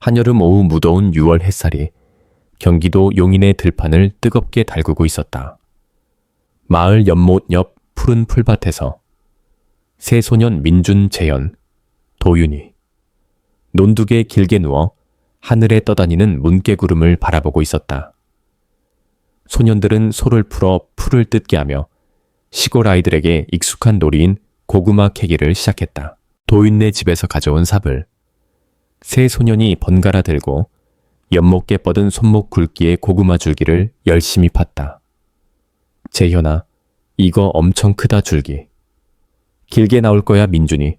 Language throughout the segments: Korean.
한여름 오후 무더운 6월 햇살이 경기도 용인의 들판을 뜨겁게 달구고 있었다. 마을 연못 옆 푸른 풀밭에서 세 소년 민준, 재현, 도윤이 논둑에 길게 누워 하늘에 떠다니는 문개구름을 바라보고 있었다. 소년들은 소를 풀어 풀을 뜯게 하며 시골 아이들에게 익숙한 놀이인 고구마 캐기를 시작했다. 도윤네 집에서 가져온 삽을 세 소년이 번갈아 들고 연못께 뻗은 손목 굵기의 고구마 줄기를 열심히 팠다. 재현아, 이거 엄청 크다 줄기. 길게 나올 거야 민준이.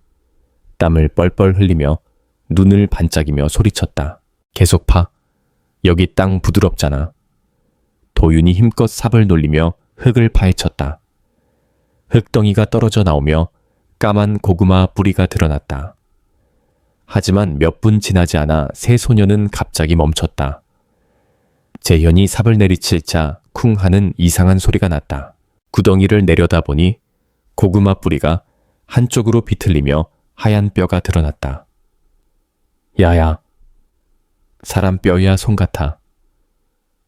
땀을 뻘뻘 흘리며 눈을 반짝이며 소리쳤다. 계속 파. 여기 땅 부드럽잖아. 도윤이 힘껏 삽을 놀리며 흙을 파헤쳤다. 흙덩이가 떨어져 나오며 까만 고구마 뿌리가 드러났다. 하지만 몇 분 지나지 않아 세 소년은 갑자기 멈췄다. 재현이 삽을 내리칠자 쿵 하는 이상한 소리가 났다. 구덩이를 내려다보니 고구마 뿌리가 한쪽으로 비틀리며 하얀 뼈가 드러났다. 야야, 사람 뼈야 손 같아.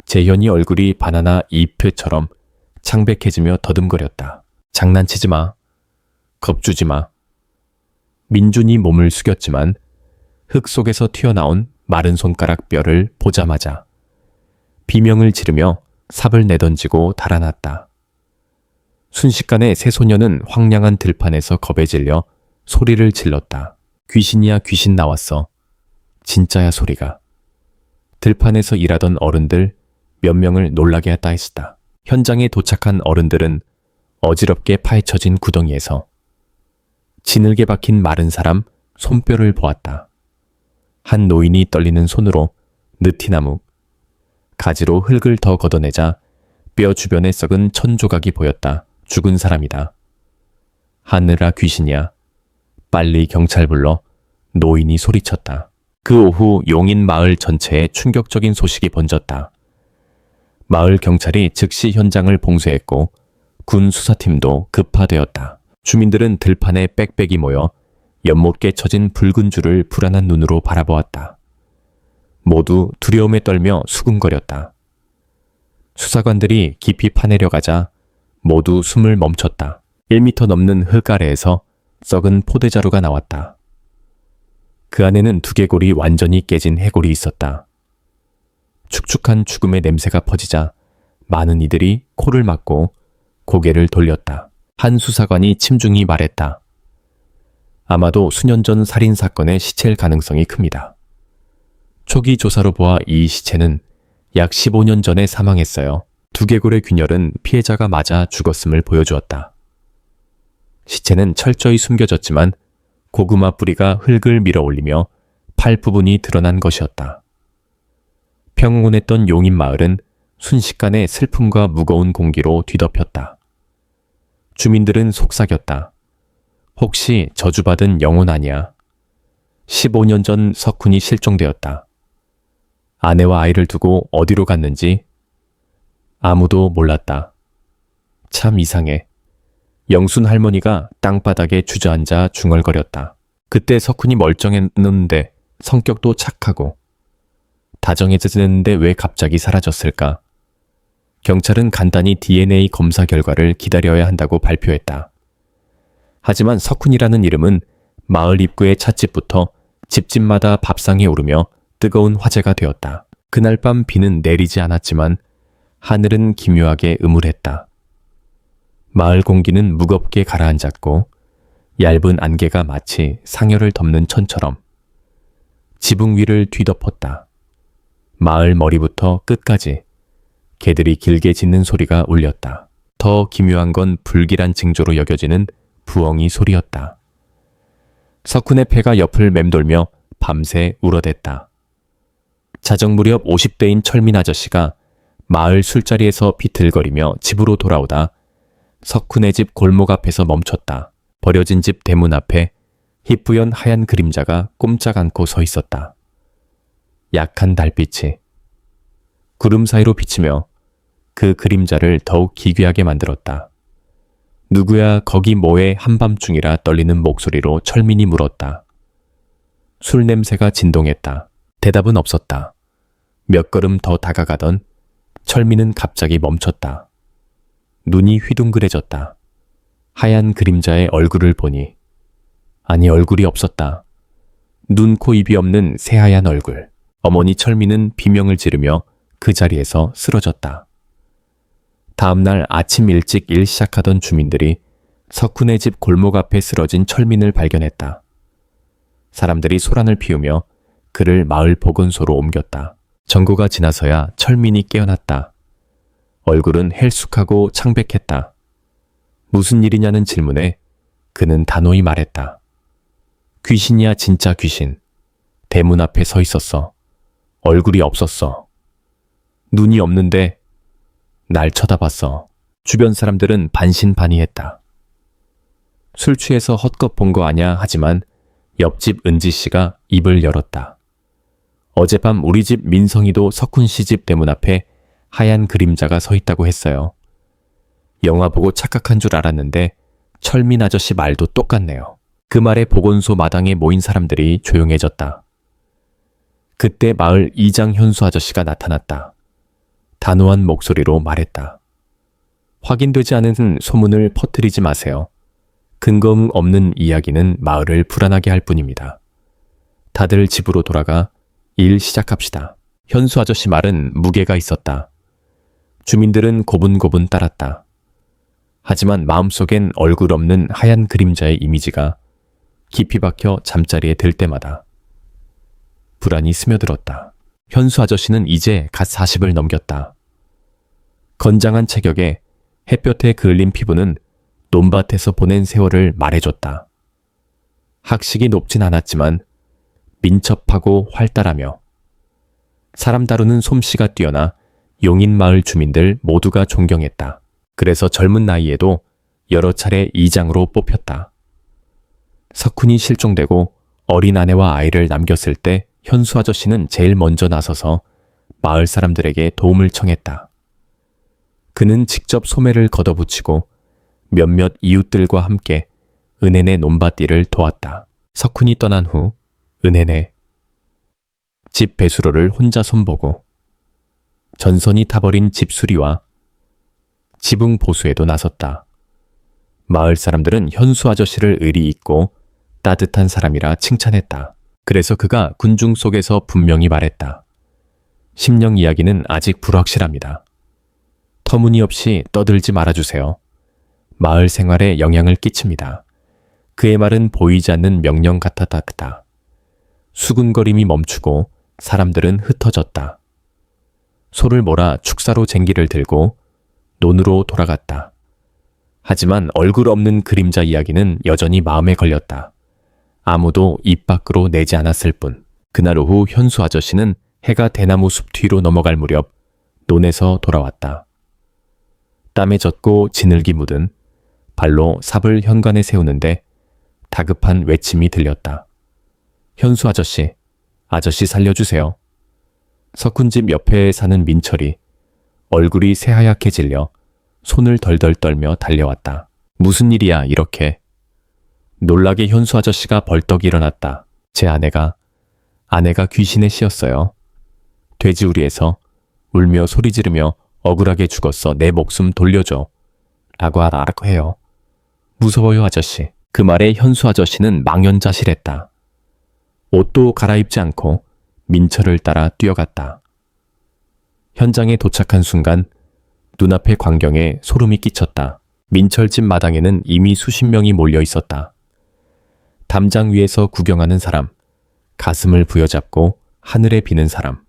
재현이 얼굴이 바나나 잎처럼 창백해지며 더듬거렸다. 장난치지 마. 겁주지 마. 민준이 몸을 숙였지만 흙 속에서 튀어나온 마른 손가락 뼈를 보자마자 비명을 지르며 삽을 내던지고 달아났다. 순식간에 세 소년은 황량한 들판에서 겁에 질려 소리를 질렀다. 귀신이야 귀신 나왔어. 진짜야 소리가. 들판에서 일하던 어른들 몇 명을 놀라게 했다 했다. 현장에 도착한 어른들은 어지럽게 파헤쳐진 구덩이에서 지늘게 박힌 마른 사람 손뼈를 보았다. 한 노인이 떨리는 손으로 느티나무, 가지로 흙을 더 걷어내자 뼈 주변에 썩은 천 조각이 보였다. 죽은 사람이다. 하늘아 귀신이야. 빨리 경찰 불러. 노인이 소리쳤다. 그 오후 용인 마을 전체에 충격적인 소식이 번졌다. 마을 경찰이 즉시 현장을 봉쇄했고 군 수사팀도 급파되었다. 주민들은 들판에 빽빽이 모여 연못께 쳐진 붉은 줄을 불안한 눈으로 바라보았다. 모두 두려움에 떨며 수군거렸다. 수사관들이 깊이 파내려가자 모두 숨을 멈췄다. 1m 넘는 흙 아래에서 썩은 포대자루가 나왔다. 그 안에는 두개골이 완전히 깨진 해골이 있었다. 축축한 죽음의 냄새가 퍼지자 많은 이들이 코를 막고 고개를 돌렸다. 한 수사관이 침중히 말했다. 아마도 수년 전 살인사건의 시체일 가능성이 큽니다. 초기 조사로 보아 이 시체는 약 15년 전에 사망했어요. 두개골의 균열은 피해자가 맞아 죽었음을 보여주었다. 시체는 철저히 숨겨졌지만 고구마 뿌리가 흙을 밀어올리며 팔 부분이 드러난 것이었다. 평온했던 용인 마을은 순식간에 슬픔과 무거운 공기로 뒤덮였다. 주민들은 속삭였다. 혹시 저주받은 영혼 아니야? 15년 전 석훈이 실종되었다. 아내와 아이를 두고 어디로 갔는지 아무도 몰랐다. 참 이상해. 영순 할머니가 땅바닥에 주저앉아 중얼거렸다. 그때 석훈이 멀쩡했는데 성격도 착하고 다정해졌는데 왜 갑자기 사라졌을까? 경찰은 간단히 DNA 검사 결과를 기다려야 한다고 발표했다. 하지만 석훈이라는 이름은 마을 입구의 찻집부터 집집마다 밥상에 오르며 뜨거운 화제가 되었다. 그날 밤 비는 내리지 않았지만 하늘은 기묘하게 음울했다. 마을 공기는 무겁게 가라앉았고 얇은 안개가 마치 상여를 덮는 천처럼 지붕 위를 뒤덮었다. 마을 머리부터 끝까지 개들이 길게 짖는 소리가 울렸다. 더 기묘한 건 불길한 징조로 여겨지는 부엉이 소리였다. 석훈의 폐가 옆을 맴돌며 밤새 울어댔다. 자정 무렵 50대인 철민 아저씨가 마을 술자리에서 비틀거리며 집으로 돌아오다 석훈의 집 골목 앞에서 멈췄다. 버려진 집 대문 앞에 희뿌연 하얀 그림자가 꼼짝 않고 서 있었다. 약한 달빛이 구름 사이로 비치며 그 그림자를 더욱 기괴하게 만들었다. 누구야 거기 뭐해 한밤중이라 떨리는 목소리로 철민이 물었다. 술 냄새가 진동했다. 대답은 없었다. 몇 걸음 더 다가가던 철민은 갑자기 멈췄다. 눈이 휘둥그레졌다. 하얀 그림자의 얼굴을 보니 아니 얼굴이 없었다. 눈, 코, 입이 없는 새하얀 얼굴. 어머니 철민은 비명을 지르며 그 자리에서 쓰러졌다. 다음날 아침 일찍 일 시작하던 주민들이 석훈의 집 골목 앞에 쓰러진 철민을 발견했다. 사람들이 소란을 피우며 그를 마을 보건소로 옮겼다. 정거가 지나서야 철민이 깨어났다. 얼굴은 헬쑥하고 창백했다. 무슨 일이냐는 질문에 그는 단호히 말했다. 귀신이야 진짜 귀신. 대문 앞에 서 있었어. 얼굴이 없었어. 눈이 없는데 날 쳐다봤어. 주변 사람들은 반신반의했다. 술 취해서 헛것 본 거 아냐 하지만 옆집 은지 씨가 입을 열었다. 어젯밤 우리 집 민성이도 석훈 씨 집 대문 앞에 하얀 그림자가 서 있다고 했어요. 영화 보고 착각한 줄 알았는데 철민 아저씨 말도 똑같네요. 그 말에 보건소 마당에 모인 사람들이 조용해졌다. 그때 마을 이장 현수 아저씨가 나타났다. 단호한 목소리로 말했다. 확인되지 않은 소문을 퍼뜨리지 마세요. 근거 없는 이야기는 마을을 불안하게 할 뿐입니다. 다들 집으로 돌아가 일 시작합시다. 현수 아저씨 말은 무게가 있었다. 주민들은 고분고분 따랐다. 하지만 마음속엔 얼굴 없는 하얀 그림자의 이미지가 깊이 박혀 잠자리에 들 때마다 불안이 스며들었다. 현수 아저씨는 이제 갓 40을 넘겼다. 건장한 체격에 햇볕에 그을린 피부는 논밭에서 보낸 세월을 말해줬다. 학식이 높진 않았지만 민첩하고 활달하며 사람 다루는 솜씨가 뛰어나 용인마을 주민들 모두가 존경했다. 그래서 젊은 나이에도 여러 차례 이장으로 뽑혔다. 석훈이 실종되고 어린 아내와 아이를 남겼을 때 현수 아저씨는 제일 먼저 나서서 마을 사람들에게 도움을 청했다. 그는 직접 소매를 걷어붙이고 몇몇 이웃들과 함께 은혜네 논밭 일을 도왔다. 석훈이 떠난 후 은혜네 집 배수로를 혼자 손보고 전선이 타버린 집 수리와 지붕 보수에도 나섰다. 마을 사람들은 현수 아저씨를 의리 있고 따뜻한 사람이라 칭찬했다. 그래서 그가 군중 속에서 분명히 말했다. 심령 이야기는 아직 불확실합니다. 터무니없이 떠들지 말아주세요. 마을 생활에 영향을 끼칩니다. 그의 말은 보이지 않는 명령 같았다. 수군거림이 멈추고 사람들은 흩어졌다. 소를 몰아 축사로 쟁기를 들고 논으로 돌아갔다. 하지만 얼굴 없는 그림자 이야기는 여전히 마음에 걸렸다. 아무도 입 밖으로 내지 않았을 뿐. 그날 오후 현수 아저씨는 해가 대나무 숲 뒤로 넘어갈 무렵 논에서 돌아왔다. 땀에 젖고 지늘기 묻은 발로 삽을 현관에 세우는데 다급한 외침이 들렸다. 현수 아저씨, 아저씨 살려주세요. 석훈집 옆에 사는 민철이 얼굴이 새하얗게 질려 손을 덜덜 떨며 달려왔다. 무슨 일이야 이렇게. 놀라게 현수 아저씨가 벌떡 일어났다. 제 아내가 귀신에 씌었어요. 돼지우리에서 울며 소리 지르며 억울하게 죽었어. 내 목숨 돌려줘. 라고 해요. 무서워요 아저씨. 그 말에 현수 아저씨는 망연자실했다. 옷도 갈아입지 않고 민철을 따라 뛰어갔다. 현장에 도착한 순간 눈앞의 광경에 소름이 끼쳤다. 민철집 마당에는 이미 수십 명이 몰려 있었다. 담장 위에서 구경하는 사람, 가슴을 부여잡고 하늘에 비는 사람,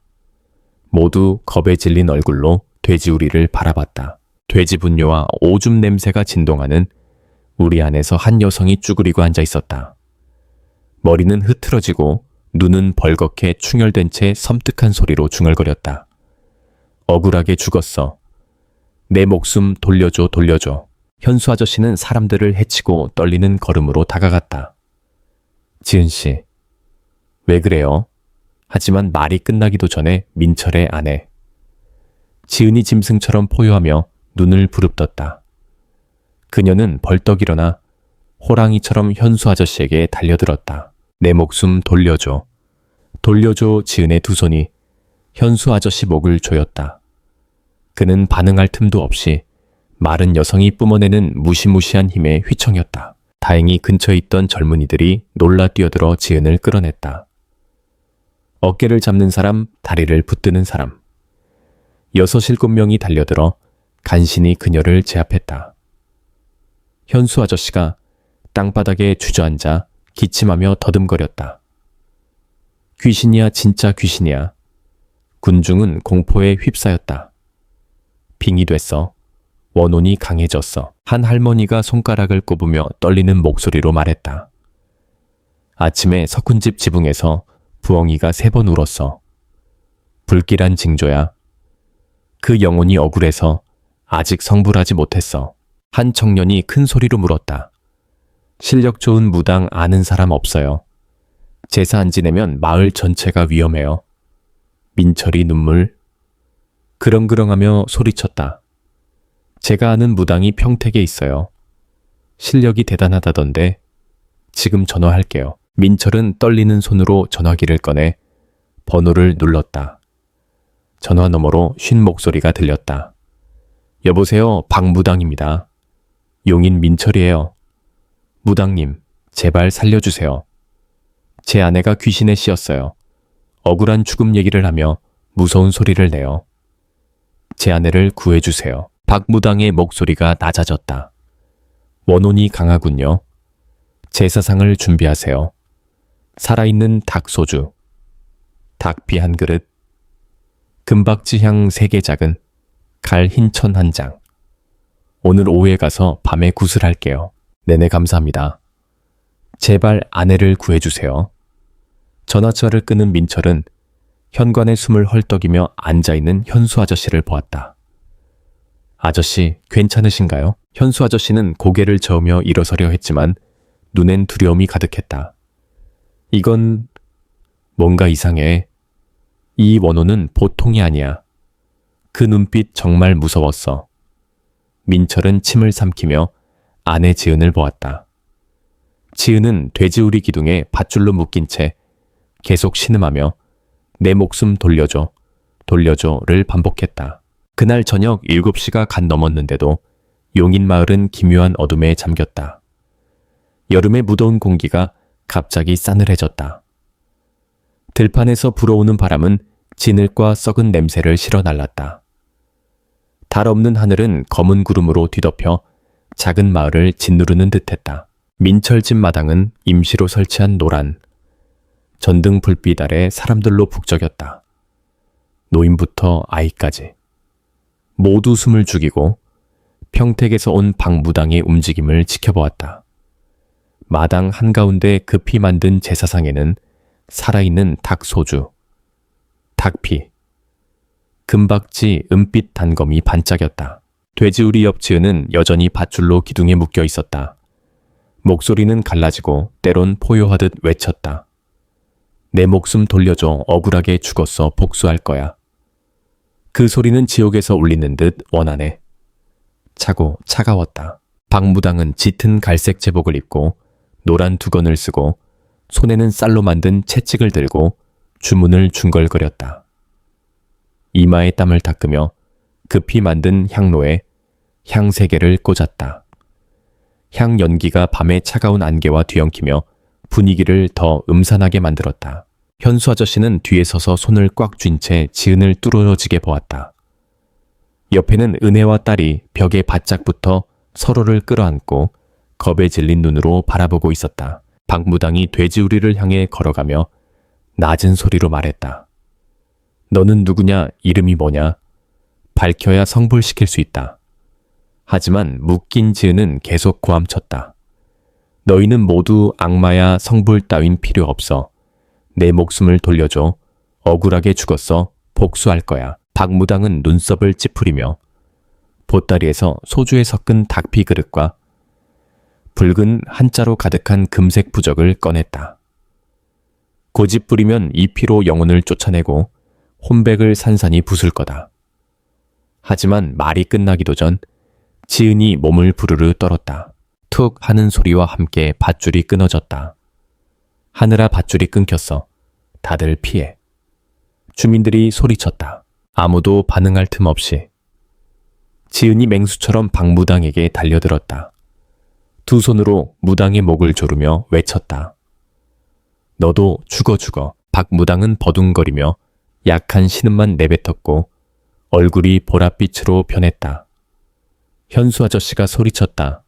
모두 겁에 질린 얼굴로 돼지우리를 바라봤다. 돼지 분뇨와 오줌 냄새가 진동하는 우리 안에서 한 여성이 쭈그리고 앉아 있었다. 머리는 흐트러지고 눈은 벌겋게 충혈된 채 섬뜩한 소리로 중얼거렸다. 억울하게 죽었어. 내 목숨 돌려줘 돌려줘. 현수 아저씨는 사람들을 해치고 떨리는 걸음으로 다가갔다. 지은씨, 왜 그래요? 하지만 말이 끝나기도 전에 민철의 아내 지은이 짐승처럼 포효하며 눈을 부릅떴다. 그녀는 벌떡 일어나 호랑이처럼 현수 아저씨에게 달려들었다. 내 목숨 돌려줘. 돌려줘 지은의 두 손이 현수 아저씨 목을 조였다. 그는 반응할 틈도 없이 마른 여성이 뿜어내는 무시무시한 힘의 휘청이었다. 다행히 근처에 있던 젊은이들이 놀라 뛰어들어 지은을 끌어냈다. 어깨를 잡는 사람, 다리를 붙드는 사람. 6, 7명이 달려들어 간신히 그녀를 제압했다. 현수 아저씨가 땅바닥에 주저앉아 기침하며 더듬거렸다. 귀신이야, 진짜 귀신이야. 군중은 공포에 휩싸였다. 빙이 됐어. 원혼이 강해졌어. 한 할머니가 손가락을 꼽으며 떨리는 목소리로 말했다. 아침에 석훈집 지붕에서 부엉이가 3번 울었어. 불길한 징조야. 그 영혼이 억울해서 아직 성불하지 못했어. 한 청년이 큰 소리로 물었다. 실력 좋은 무당 아는 사람 없어요. 제사 안 지내면 마을 전체가 위험해요. 민철이 눈물 그렁그렁하며 소리쳤다. 제가 아는 무당이 평택에 있어요. 실력이 대단하다던데 지금 전화할게요. 민철은 떨리는 손으로 전화기를 꺼내 번호를 눌렀다. 전화 너머로 쉰 목소리가 들렸다. 여보세요, 박무당입니다. 용인 민철이에요. 무당님, 제발 살려주세요. 제 아내가 귀신에 씌었어요. 억울한 죽음 얘기를 하며 무서운 소리를 내요. 제 아내를 구해주세요. 박무당의 목소리가 낮아졌다. 원혼이 강하군요. 제사상을 준비하세요. 살아있는 닭소주, 닭피 한 그릇, 금박지향 3개 작은, 갈 흰천 1장. 오늘 오후에 가서 밤에 구슬할게요. 네네 감사합니다. 제발 아내를 구해주세요. 전화처를 끄는 민철은 현관에 숨을 헐떡이며 앉아있는 현수 아저씨를 보았다. 아저씨, 괜찮으신가요? 현수 아저씨는 고개를 저으며 일어서려 했지만 눈엔 두려움이 가득했다. 이건 뭔가 이상해. 이 원호는 보통이 아니야. 그 눈빛 정말 무서웠어. 민철은 침을 삼키며 아내 지은을 보았다. 지은은 돼지우리 기둥에 밧줄로 묶인 채 계속 신음하며 내 목숨 돌려줘, 돌려줘를 반복했다. 그날 저녁 7시가 간 넘었는데도 용인 마을은 기묘한 어둠에 잠겼다. 여름의 무더운 공기가 갑자기 싸늘해졌다. 들판에서 불어오는 바람은 진흙과 썩은 냄새를 실어 날랐다. 달 없는 하늘은 검은 구름으로 뒤덮여 작은 마을을 짓누르는 듯했다. 민철집 마당은 임시로 설치한 노란 전등 불빛 아래 사람들로 북적였다. 노인부터 아이까지 모두 숨을 죽이고 평택에서 온 박무당의 움직임을 지켜보았다. 마당 한가운데 급히 만든 제사상에는 살아있는 닭소주, 닭피, 금박지 은빛 단검이 반짝였다. 돼지우리 옆 지은은 여전히 밧줄로 기둥에 묶여 있었다. 목소리는 갈라지고 때론 포효하듯 외쳤다. 내 목숨 돌려줘, 억울하게 죽었어, 복수할 거야. 그 소리는 지옥에서 울리는 듯 원하네. 차고 차가웠다. 박무당은 짙은 갈색 제복을 입고 노란 두건을 쓰고 손에는 쌀로 만든 채찍을 들고 주문을 중걸거렸다. 이마에 땀을 닦으며 급히 만든 향로에 향 3개를 꽂았다. 향 연기가 밤의 차가운 안개와 뒤엉키며 분위기를 더 음산하게 만들었다. 현수 아저씨는 뒤에 서서 손을 꽉 쥔 채 지은을 뚫어지게 보았다. 옆에는 은혜와 딸이 벽에 바짝 붙어 서로를 끌어안고 겁에 질린 눈으로 바라보고 있었다. 박무당이 돼지우리를 향해 걸어가며 낮은 소리로 말했다. 너는 누구냐? 이름이 뭐냐? 밝혀야 성불시킬 수 있다. 하지만 묶인 지은은 계속 고함쳤다. 너희는 모두 악마야. 성불 따윈 필요 없어. 내 목숨을 돌려줘. 억울하게 죽었어. 복수할 거야. 박무당은 눈썹을 찌푸리며 보따리에서 소주에 섞은 닭피 그릇과 붉은 한자로 가득한 금색 부적을 꺼냈다. 고집 부리면 이 피로 영혼을 쫓아내고 혼백을 산산히 부술 거다. 하지만 말이 끝나기도 전 지은이 몸을 부르르 떨었다. 툭 하는 소리와 함께 밧줄이 끊어졌다. 하늘아, 밧줄이 끊겼어. 다들 피해. 주민들이 소리쳤다. 아무도 반응할 틈 없이. 지은이 맹수처럼 박무당에게 달려들었다. 두 손으로 무당의 목을 조르며 외쳤다. 너도 죽어 죽어. 박무당은 버둥거리며 약한 신음만 내뱉었고 얼굴이 보랏빛으로 변했다. 현수 아저씨가 소리쳤다.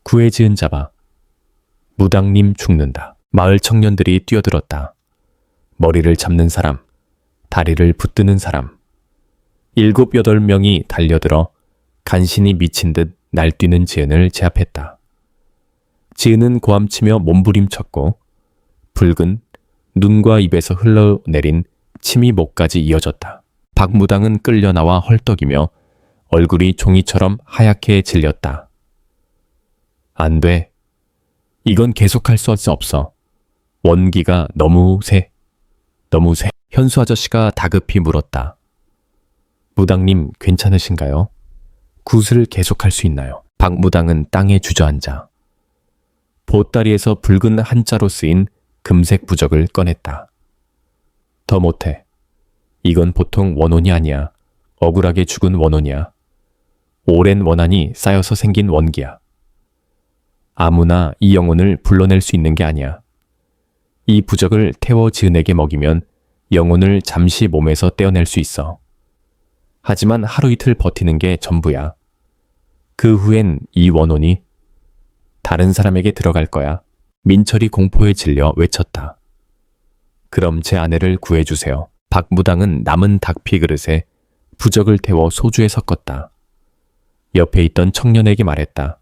구해지은 잡아. 무당님 죽는다. 마을 청년들이 뛰어들었다. 머리를 잡는 사람, 다리를 붙드는 사람. 7, 8명이 달려들어 간신히 미친 듯 날뛰는 지은을 제압했다. 지은은 고함치며 몸부림쳤고 붉은 눈과 입에서 흘러내린 침이 목까지 이어졌다. 박무당은 끌려나와 헐떡이며 얼굴이 종이처럼 하얗게 질렸다. 안 돼. 이건 계속할 수 없어. 원기가 너무 세. 현수 아저씨가 다급히 물었다. 무당님 괜찮으신가요? 굿을 계속할 수 있나요? 박무당은 땅에 주저앉아 보따리에서 붉은 한자로 쓰인 금색 부적을 꺼냈다. 더 못해. 이건 보통 원혼이 아니야. 억울하게 죽은 원혼이야. 오랜 원한이 쌓여서 생긴 원기야. 아무나 이 영혼을 불러낼 수 있는 게 아니야. 이 부적을 태워 지은에게 먹이면 영혼을 잠시 몸에서 떼어낼 수 있어. 하지만 하루 이틀 버티는 게 전부야. 그 후엔 이 원혼이 다른 사람에게 들어갈 거야. 민철이 공포에 질려 외쳤다. 그럼 제 아내를 구해주세요. 박무당은 남은 닭피 그릇에 부적을 태워 소주에 섞었다. 옆에 있던 청년에게 말했다.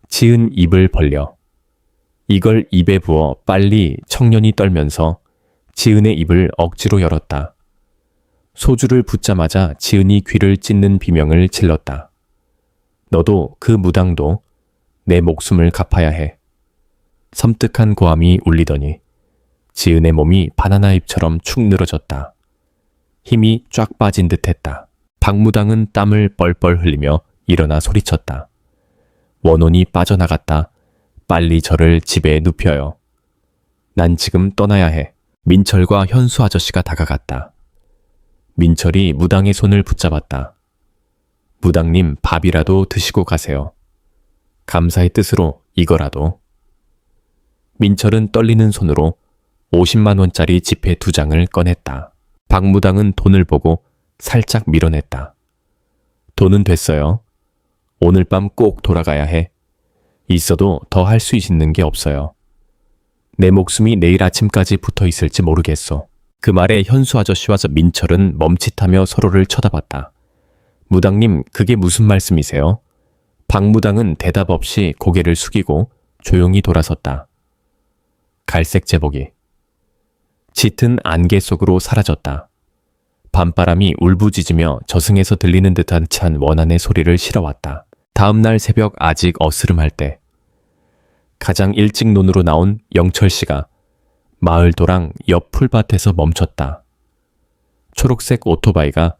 지은 입을 벌려. 이걸 입에 부어 빨리. 청년이 떨면서 지은의 입을 억지로 열었다. 소주를 붓자마자 지은이 귀를 찢는 비명을 질렀다. 너도 그 무당도 내 목숨을 갚아야 해. 섬뜩한 고함이 울리더니 지은의 몸이 바나나 잎처럼 축 늘어졌다. 힘이 쫙 빠진 듯했다. 박무당은 땀을 뻘뻘 흘리며 일어나 소리쳤다. 원혼이 빠져나갔다. 빨리 저를 집에 눕혀요. 난 지금 떠나야 해. 민철과 현수 아저씨가 다가갔다. 민철이 무당의 손을 붙잡았다. 무당님 밥이라도 드시고 가세요. 감사의 뜻으로 이거라도. 민철은 떨리는 손으로 50만 원짜리 지폐 2장을 꺼냈다. 박무당은 돈을 보고 살짝 밀어냈다. 돈은 됐어요. 오늘 밤 꼭 돌아가야 해. 있어도 더 할 수 있는 게 없어요. 내 목숨이 내일 아침까지 붙어 있을지 모르겠어. 그 말에 현수 아저씨와 민철은 멈칫하며 서로를 쳐다봤다. 무당님, 그게 무슨 말씀이세요? 박무당은 대답 없이 고개를 숙이고 조용히 돌아섰다. 갈색 제복이 짙은 안개 속으로 사라졌다. 밤바람이 울부짖으며 저승에서 들리는 듯한 찬 원한의 소리를 실어왔다. 다음 날 새벽 아직 어스름할 때 가장 일찍 논으로 나온 영철 씨가 마을 도랑 옆 풀밭에서 멈췄다. 초록색 오토바이가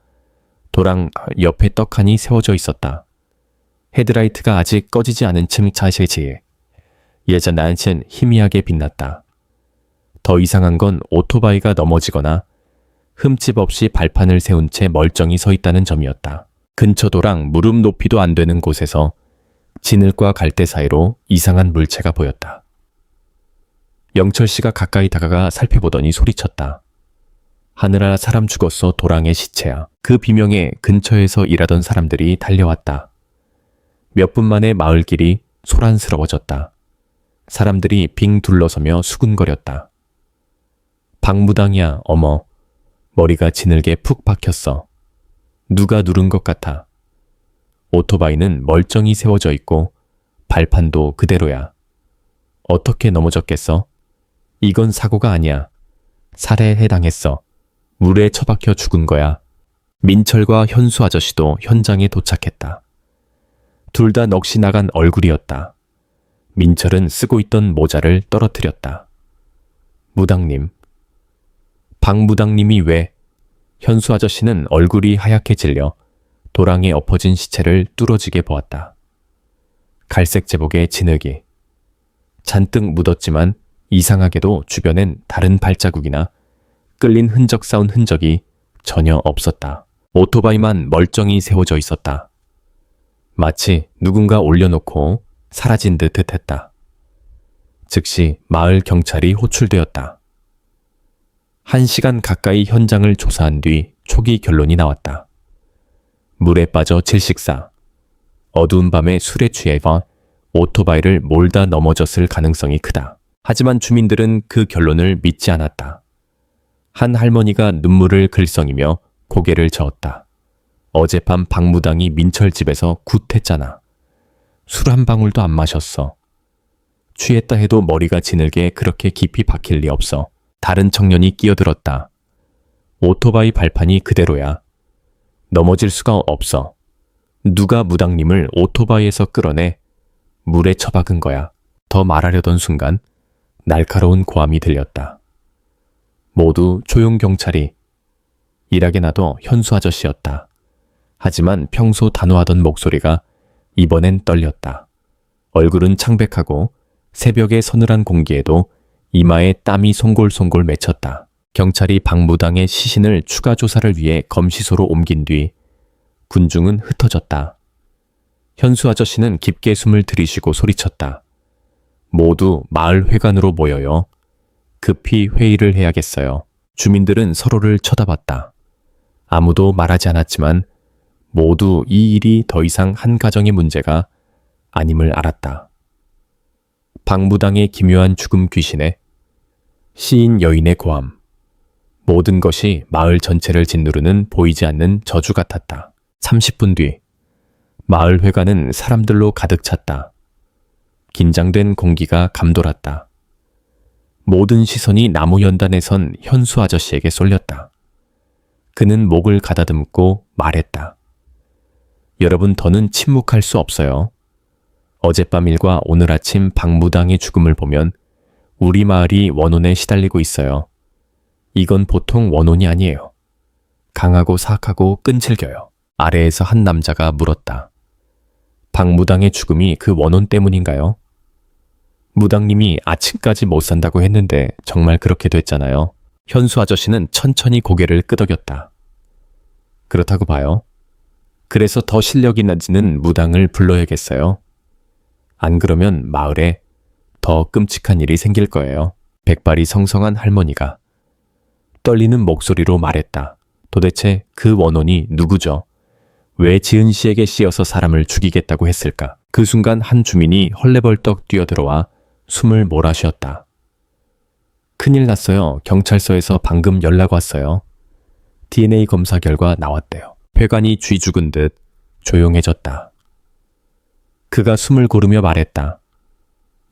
도랑 옆에 떡하니 세워져 있었다. 헤드라이트가 아직 꺼지지 않은 층 차시지에 예전 난신 희미하게 빛났다. 더 이상한 건 오토바이가 넘어지거나 흠집 없이 발판을 세운 채 멀쩡히 서 있다는 점이었다. 근처 도랑 무릎 높이도 안 되는 곳에서 진흙과 갈대 사이로 이상한 물체가 보였다. 영철 씨가 가까이 다가가 살펴보더니 소리쳤다. 하늘아, 사람 죽었어. 도랑의 시체야. 그 비명에 근처에서 일하던 사람들이 달려왔다. 몇 분 만에 마을길이 소란스러워졌다. 사람들이 빙 둘러서며 수군거렸다. 박무당이야. 어머, 머리가 진흙에 푹 박혔어. 누가 누른 것 같아. 오토바이는 멀쩡히 세워져 있고 발판도 그대로야. 어떻게 넘어졌겠어? 이건 사고가 아니야. 살해에 해당했어. 물에 처박혀 죽은 거야. 민철과 현수 아저씨도 현장에 도착했다. 둘 다 넋이 나간 얼굴이었다. 민철은 쓰고 있던 모자를 떨어뜨렸다. 무당님. 박무당님이 왜? 현수 아저씨는 얼굴이 하얗게 질려 도랑에 엎어진 시체를 뚫어지게 보았다. 갈색 제복에 진흙이 잔뜩 묻었지만 이상하게도 주변엔 다른 발자국이나 끌린 흔적 쌓은 흔적이 전혀 없었다. 오토바이만 멀쩡히 세워져 있었다. 마치 누군가 올려놓고 사라진 듯 했다. 즉시 마을 경찰이 호출되었다. 1시간 가까이 현장을 조사한 뒤 초기 결론이 나왔다. 물에 빠져 질식사, 어두운 밤에 술에 취해 오토바이를 몰다 넘어졌을 가능성이 크다. 하지만 주민들은 그 결론을 믿지 않았다. 한 할머니가 눈물을 글썽이며 고개를 저었다. 어젯밤 박무당이 민철집에서 굿했잖아. 술 한 방울도 안 마셨어. 취했다 해도 머리가 지늘게 그렇게 깊이 박힐 리 없어. 다른 청년이 끼어들었다. 오토바이 발판이 그대로야. 넘어질 수가 없어. 누가 무당님을 오토바이에서 끌어내 물에 처박은 거야. 더 말하려던 순간 날카로운 고함이 들렸다. 모두 조용 경찰이. 일하게 나도 현수 아저씨였다. 하지만 평소 단호하던 목소리가 이번엔 떨렸다. 얼굴은 창백하고 새벽의 서늘한 공기에도 이마에 땀이 송골송골 맺혔다. 경찰이 박무당의 시신을 추가 조사를 위해 검시소로 옮긴 뒤 군중은 흩어졌다. 현수 아저씨는 깊게 숨을 들이쉬고 소리쳤다. 모두 마을 회관으로 모여요. 급히 회의를 해야겠어요. 주민들은 서로를 쳐다봤다. 아무도 말하지 않았지만 모두 이 일이 더 이상 한 가정의 문제가 아님을 알았다. 박무당의 기묘한 죽음 귀신에 시인 여인의 고함, 모든 것이 마을 전체를 짓누르는 보이지 않는 저주 같았다. 30분 뒤 마을 회관은 사람들로 가득 찼다. 긴장된 공기가 감돌았다. 모든 시선이 나무 연단에 선 현수 아저씨에게 쏠렸다. 그는 목을 가다듬고 말했다. 여러분, 더는 침묵할 수 없어요. 어젯밤 일과 오늘 아침 박무당의 죽음을 보면 우리 마을이 원혼에 시달리고 있어요. 이건 보통 원혼이 아니에요. 강하고 사악하고 끈질겨요. 아래에서 한 남자가 물었다. 박무당의 죽음이 그 원혼 때문인가요? 무당님이 아침까지 못 산다고 했는데 정말 그렇게 됐잖아요. 현수 아저씨는 천천히 고개를 끄덕였다. 그렇다고 봐요. 그래서 더 실력 있는 무당을 불러야겠어요. 안 그러면 마을에 더 끔찍한 일이 생길 거예요. 백발이 성성한 할머니가 떨리는 목소리로 말했다. 도대체 그 원혼이 누구죠? 왜 지은 씨에게 씌어서 사람을 죽이겠다고 했을까? 그 순간 한 주민이 헐레벌떡 뛰어들어와 숨을 몰아쉬었다. 큰일 났어요. 경찰서에서 방금 연락 왔어요. DNA 검사 결과 나왔대요. 회관이 쥐 죽은 듯 조용해졌다. 그가 숨을 고르며 말했다.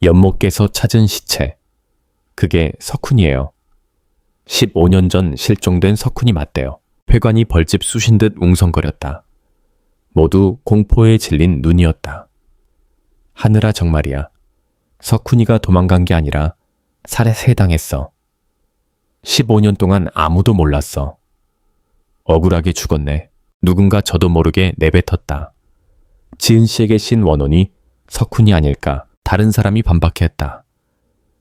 연못께서 찾은 시체. 그게 석훈이에요. 15년 전 실종된 석훈이 맞대요. 회관이 벌집 쑤신 듯 웅성거렸다. 모두 공포에 질린 눈이었다. 하늘아, 정말이야. 석훈이가 도망간 게 아니라 살해에 당했어. 15년 동안 아무도 몰랐어. 억울하게 죽었네. 누군가 저도 모르게 내뱉었다. 지은 씨에게 신 원혼이 석훈이 아닐까. 다른 사람이 반박했다.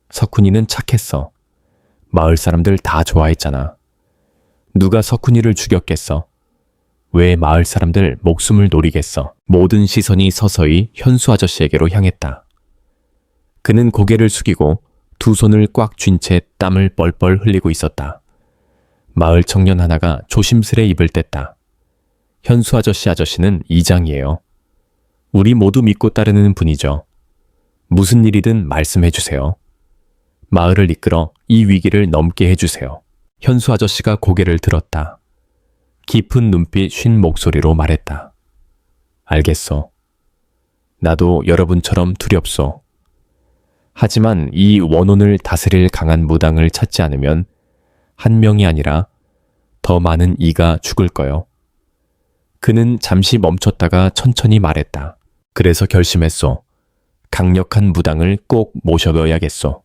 석훈이는 착했어. 마을 사람들 다 좋아했잖아. 누가 석훈이를 죽였겠어? 왜 마을 사람들 목숨을 노리겠어? 모든 시선이 서서히 현수 아저씨에게로 향했다. 그는 고개를 숙이고 두 손을 꽉 쥔 채 땀을 뻘뻘 흘리고 있었다. 마을 청년 하나가 조심스레 입을 뗐다. 현수 아저씨는 이장이에요. 우리 모두 믿고 따르는 분이죠. 무슨 일이든 말씀해 주세요. 마을을 이끌어 이 위기를 넘게 해주세요. 현수 아저씨가 고개를 들었다. 깊은 눈빛 쉰 목소리로 말했다. 알겠소. 나도 여러분처럼 두렵소. 하지만 이 원혼을 다스릴 강한 무당을 찾지 않으면 한 명이 아니라 더 많은 이가 죽을 거요. 그는 잠시 멈췄다가 천천히 말했다. 그래서 결심했소. 강력한 무당을 꼭 모셔둬야겠소.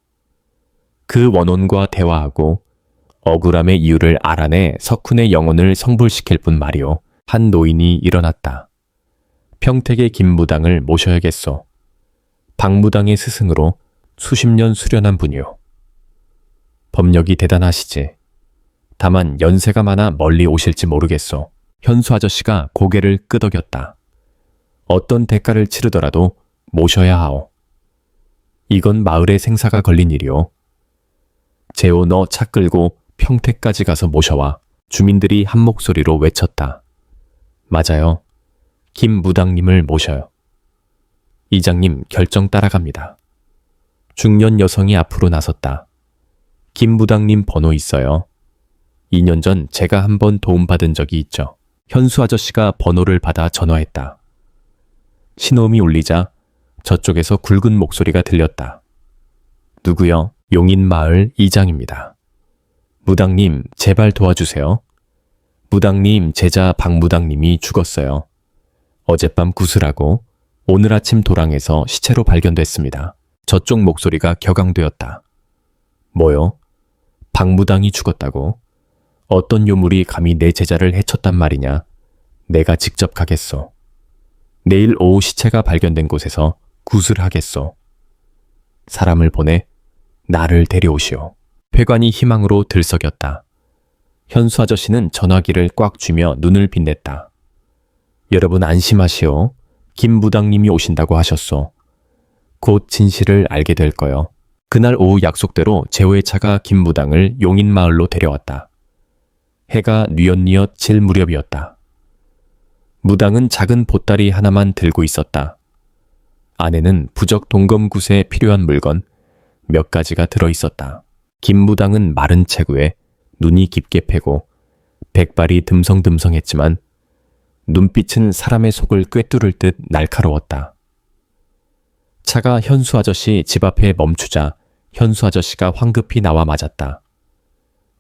그 원혼과 대화하고 억울함의 이유를 알아내 석훈의 영혼을 성불시킬 뿐 말이오. 한 노인이 일어났다. 평택의 김무당을 모셔야겠소. 박무당의 스승으로 수십 년 수련한 분이오. 법력이 대단하시지. 다만 연세가 많아 멀리 오실지 모르겠소. 현수 아저씨가 고개를 끄덕였다. 어떤 대가를 치르더라도 모셔야 하오. 이건 마을의 생사가 걸린 일이오. 재호, 너 차 끌고 평택까지 가서 모셔와. 주민들이 한 목소리로 외쳤다. 맞아요. 김 무당님을 모셔요. 이장님 결정 따라갑니다. 중년 여성이 앞으로 나섰다. 김 무당님 번호 있어요. 2년 전 제가 한번 도움받은 적이 있죠. 현수 아저씨가 번호를 받아 전화했다. 신호음이 울리자 저쪽에서 굵은 목소리가 들렸다. 누구요? 용인마을 이장입니다. 무당님, 제발 도와주세요. 무당님, 제자 박무당님이 죽었어요. 어젯밤 구슬하고 오늘 아침 도랑에서 시체로 발견됐습니다. 저쪽 목소리가 격앙되었다. 뭐요? 박무당이 죽었다고? 어떤 요물이 감히 내 제자를 해쳤단 말이냐? 내가 직접 가겠소. 내일 오후 시체가 발견된 곳에서 구슬하겠소. 사람을 보내 나를 데려오시오. 회관이 희망으로 들썩였다. 현수 아저씨는 전화기를 꽉 쥐며 눈을 빛냈다. 여러분 안심하시오. 김 무당님이 오신다고 하셨소. 곧 진실을 알게 될 거요. 그날 오후 약속대로 재호의 차가 김 무당을 용인마을로 데려왔다. 해가 뉘엿뉘엿 질 무렵이었다. 무당은 작은 보따리 하나만 들고 있었다. 안에는 부적 동검굿에 필요한 물건 몇 가지가 들어있었다. 김 무당은 마른 체구에 눈이 깊게 패고 백발이 듬성듬성했지만 눈빛은 사람의 속을 꿰뚫을 듯 날카로웠다. 차가 현수 아저씨 집 앞에 멈추자 현수 아저씨가 황급히 나와 맞았다.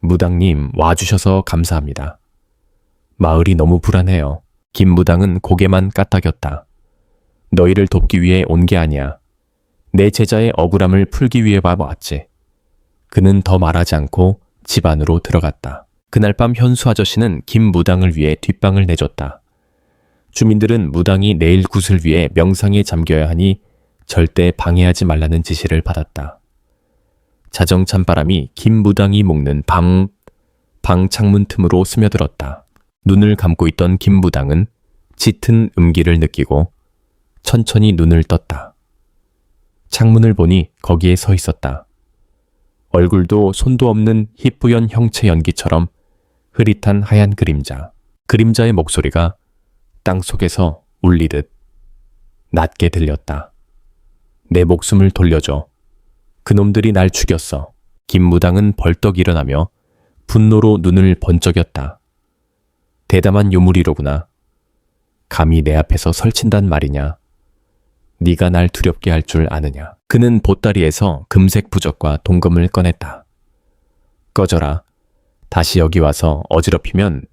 무당님, 와주셔서 감사합니다. 마을이 너무 불안해요. 김 무당은 고개만 까딱였다. 너희를 돕기 위해 온 게 아니야. 내 제자의 억울함을 풀기 위해 왔지. 그는 더 말하지 않고 집 안으로 들어갔다. 그날 밤 현수 아저씨는 김 무당을 위해 뒷방을 내줬다. 주민들은 무당이 내일 굿을 위해 명상에 잠겨야 하니 절대 방해하지 말라는 지시를 받았다. 자정찬 바람이 김 무당이 묵는 방 창문 틈으로 스며들었다. 눈을 감고 있던 김 무당은 짙은 음기를 느끼고 천천히 눈을 떴다. 창문을 보니 거기에 서 있었다. 얼굴도 손도 없는 희뿌연 형체 연기처럼 흐릿한 하얀 그림자. 그림자의 목소리가 땅속에서 울리듯 낮게 들렸다. 내 목숨을 돌려줘. 그놈들이 날 죽였어. 김 무당은 벌떡 일어나며 분노로 눈을 번쩍였다. 대담한 요물이로구나. 감히 내 앞에서 설친단 말이냐. 네가 날 두렵게 할 줄 아느냐. 그는 보따리에서 금색 부적과 동검을 꺼냈다. 꺼져라. 다시 여기 와서 어지럽히면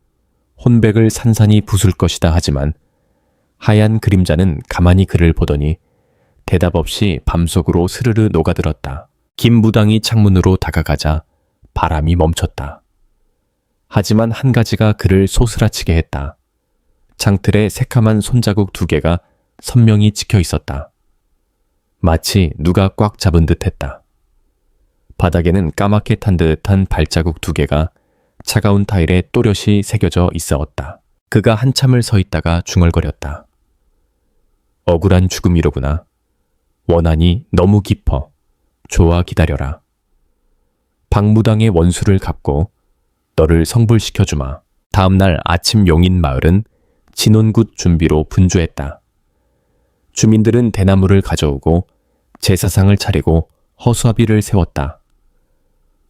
혼백을 산산이 부술 것이다 하지만 하얀 그림자는 가만히 그를 보더니 대답 없이 밤속으로 스르르 녹아들었다. 김 무당이 창문으로 다가가자 바람이 멈췄다. 하지만 한 가지가 그를 소스라치게 했다. 창틀에 새카만 손자국 2개가 선명히 찍혀 있었다. 마치 누가 꽉 잡은 듯 했다. 바닥에는 까맣게 탄 듯한 발자국 2개가 차가운 타일에 또렷이 새겨져 있어왔다. 그가 한참을 서 있다가 중얼거렸다. 억울한 죽음이로구나. 원한이 너무 깊어. 좋아 기다려라. 박무당의 원수를 갚고 너를 성불시켜주마. 다음 날 아침 용인 마을은 진혼굿 준비로 분주했다. 주민들은 대나무를 가져오고 제사상을 차리고 허수아비를 세웠다.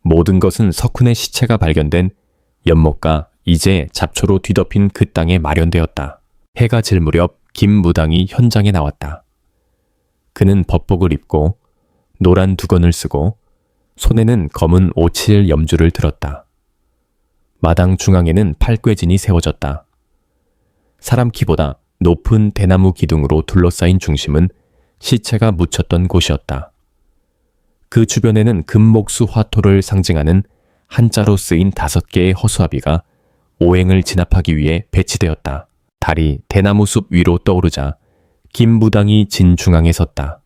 모든 것은 석훈의 시체가 발견된 연못가 이제 잡초로 뒤덮인 그 땅에 마련되었다. 해가 질 무렵 김 무당이 현장에 나왔다. 그는 법복을 입고 노란 두건을 쓰고 손에는 검은 577 염주를 들었다. 마당 중앙에는 팔괘진이 세워졌다. 사람 키보다 높은 대나무 기둥으로 둘러싸인 중심은 시체가 묻혔던 곳이었다. 그 주변에는 금목수 화토를 상징하는 한자로 쓰인 5개의 허수아비가 오행을 진압하기 위해 배치되었다. 달이 대나무 숲 위로 떠오르자 김 무당이 진 중앙에 섰다.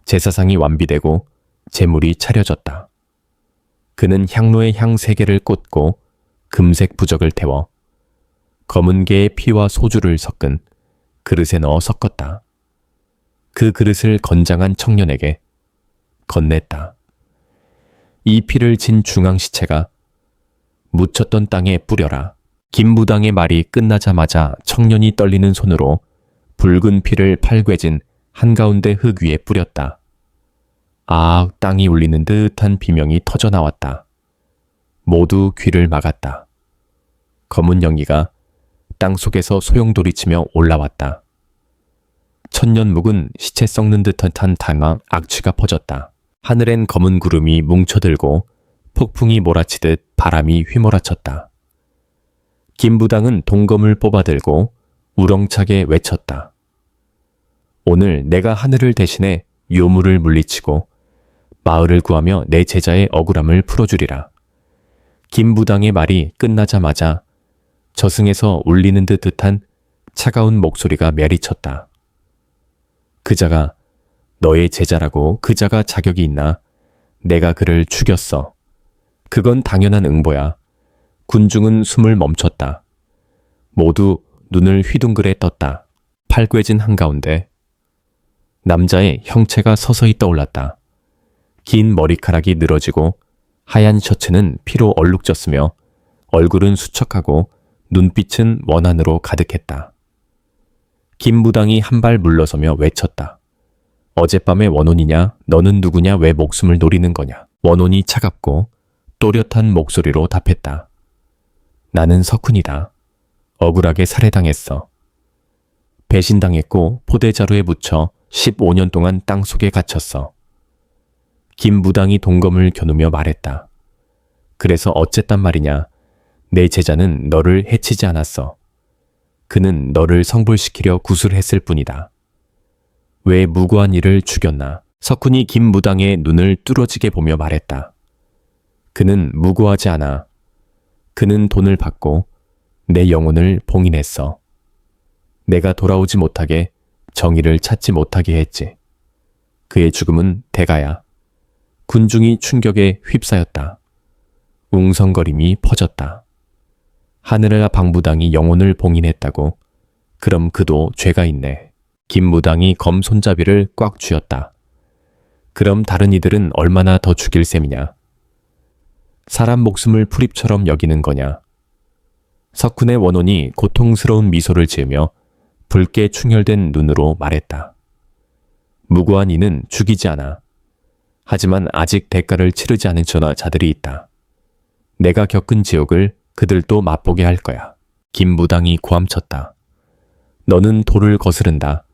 제사상이 완비되고 제물이 차려졌다. 그는 향로에 향 3개를 꽂고 금색 부적을 태워 검은 개의 피와 소주를 섞은 그릇에 넣어 섞었다. 그 그릇을 건장한 청년에게 건넸다. 이 피를 진 중앙 시체가 묻혔던 땅에 뿌려라. 김무당의 말이 끝나자마자 청년이 떨리는 손으로 붉은 피를 팔꿰진 한가운데 흙 위에 뿌렸다. 아, 땅이 울리는 듯한 비명이 터져 나왔다. 모두 귀를 막았다. 검은 영기가 땅 속에서 소용돌이치며 올라왔다. 천년묵은 시체 썩는 듯한 단화 악취가 퍼졌다. 하늘엔 검은 구름이 뭉쳐들고 폭풍이 몰아치듯 바람이 휘몰아쳤다. 김부당은 동검을 뽑아들고 우렁차게 외쳤다. 오늘 내가 하늘을 대신해 요물을 물리치고 마을을 구하며 내 제자의 억울함을 풀어주리라. 김부당의 말이 끝나자마자 저승에서 울리는 듯한 차가운 목소리가 메리쳤다. 그자가 너의 제자라고 그자가 자격이 있나? 내가 그를 죽였어. 그건 당연한 응보야. 군중은 숨을 멈췄다. 모두 눈을 휘둥그레 떴다. 팔꿰진 한가운데 남자의 형체가 서서히 떠올랐다. 긴 머리카락이 늘어지고 하얀 셔츠는 피로 얼룩졌으며 얼굴은 수척하고 눈빛은 원한으로 가득했다. 김무당이 한 발 물러서며 외쳤다. 어젯밤의 원혼이냐? 너는 누구냐? 왜 목숨을 노리는 거냐? 원혼이 차갑고 또렷한 목소리로 답했다. 나는 석훈이다. 억울하게 살해당했어. 배신당했고 포대자루에 묻혀 15년 동안 땅속에 갇혔어. 김무당이 동검을 겨누며 말했다. 그래서 어쨌단 말이냐? 내 제자는 너를 해치지 않았어. 그는 너를 성불시키려 구술했을 뿐이다. 왜 무고한 이를 죽였나? 석훈이 김무당의 눈을 뚫어지게 보며 말했다. 그는 무고하지 않아. 그는 돈을 받고 내 영혼을 봉인했어. 내가 돌아오지 못하게 정의를 찾지 못하게 했지. 그의 죽음은 대가야. 군중이 충격에 휩싸였다. 웅성거림이 퍼졌다. 하늘아 방부당이 영혼을 봉인했다고? 그럼 그도 죄가 있네. 김무당이 검 손잡이를 꽉 쥐었다. 그럼 다른 이들은 얼마나 더 죽일 셈이냐? 사람 목숨을 풀입처럼 여기는 거냐? 석훈의 원혼이 고통스러운 미소를 지으며 붉게 충혈된 눈으로 말했다. 무고한 이는 죽이지 않아. 하지만 아직 대가를 치르지 않은 전하자들이 있다. 내가 겪은 지옥을 그들도 맛보게 할 거야. 김무당이 고함쳤다. 너는 돌을 거스른다.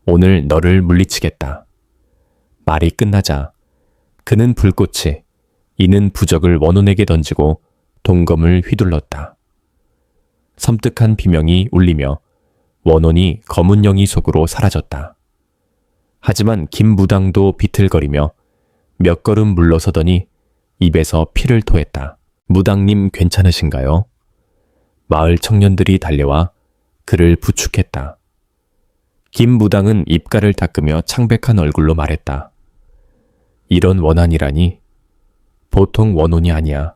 오늘 너를 물리치겠다. 말이 끝나자 그는 불꽃이 이는 부적을 원혼에게 던지고 동검을 휘둘렀다. 섬뜩한 비명이 울리며 원혼이 검은 영이 속으로 사라졌다. 하지만 김무당도 비틀거리며 몇 걸음 물러서더니 입에서 피를 토했다. 무당님 괜찮으신가요? 마을 청년들이 달려와 그를 부축했다. 김무당은 입가를 닦으며 창백한 얼굴로 말했다. 이런 원한이라니? 보통 원혼이 아니야.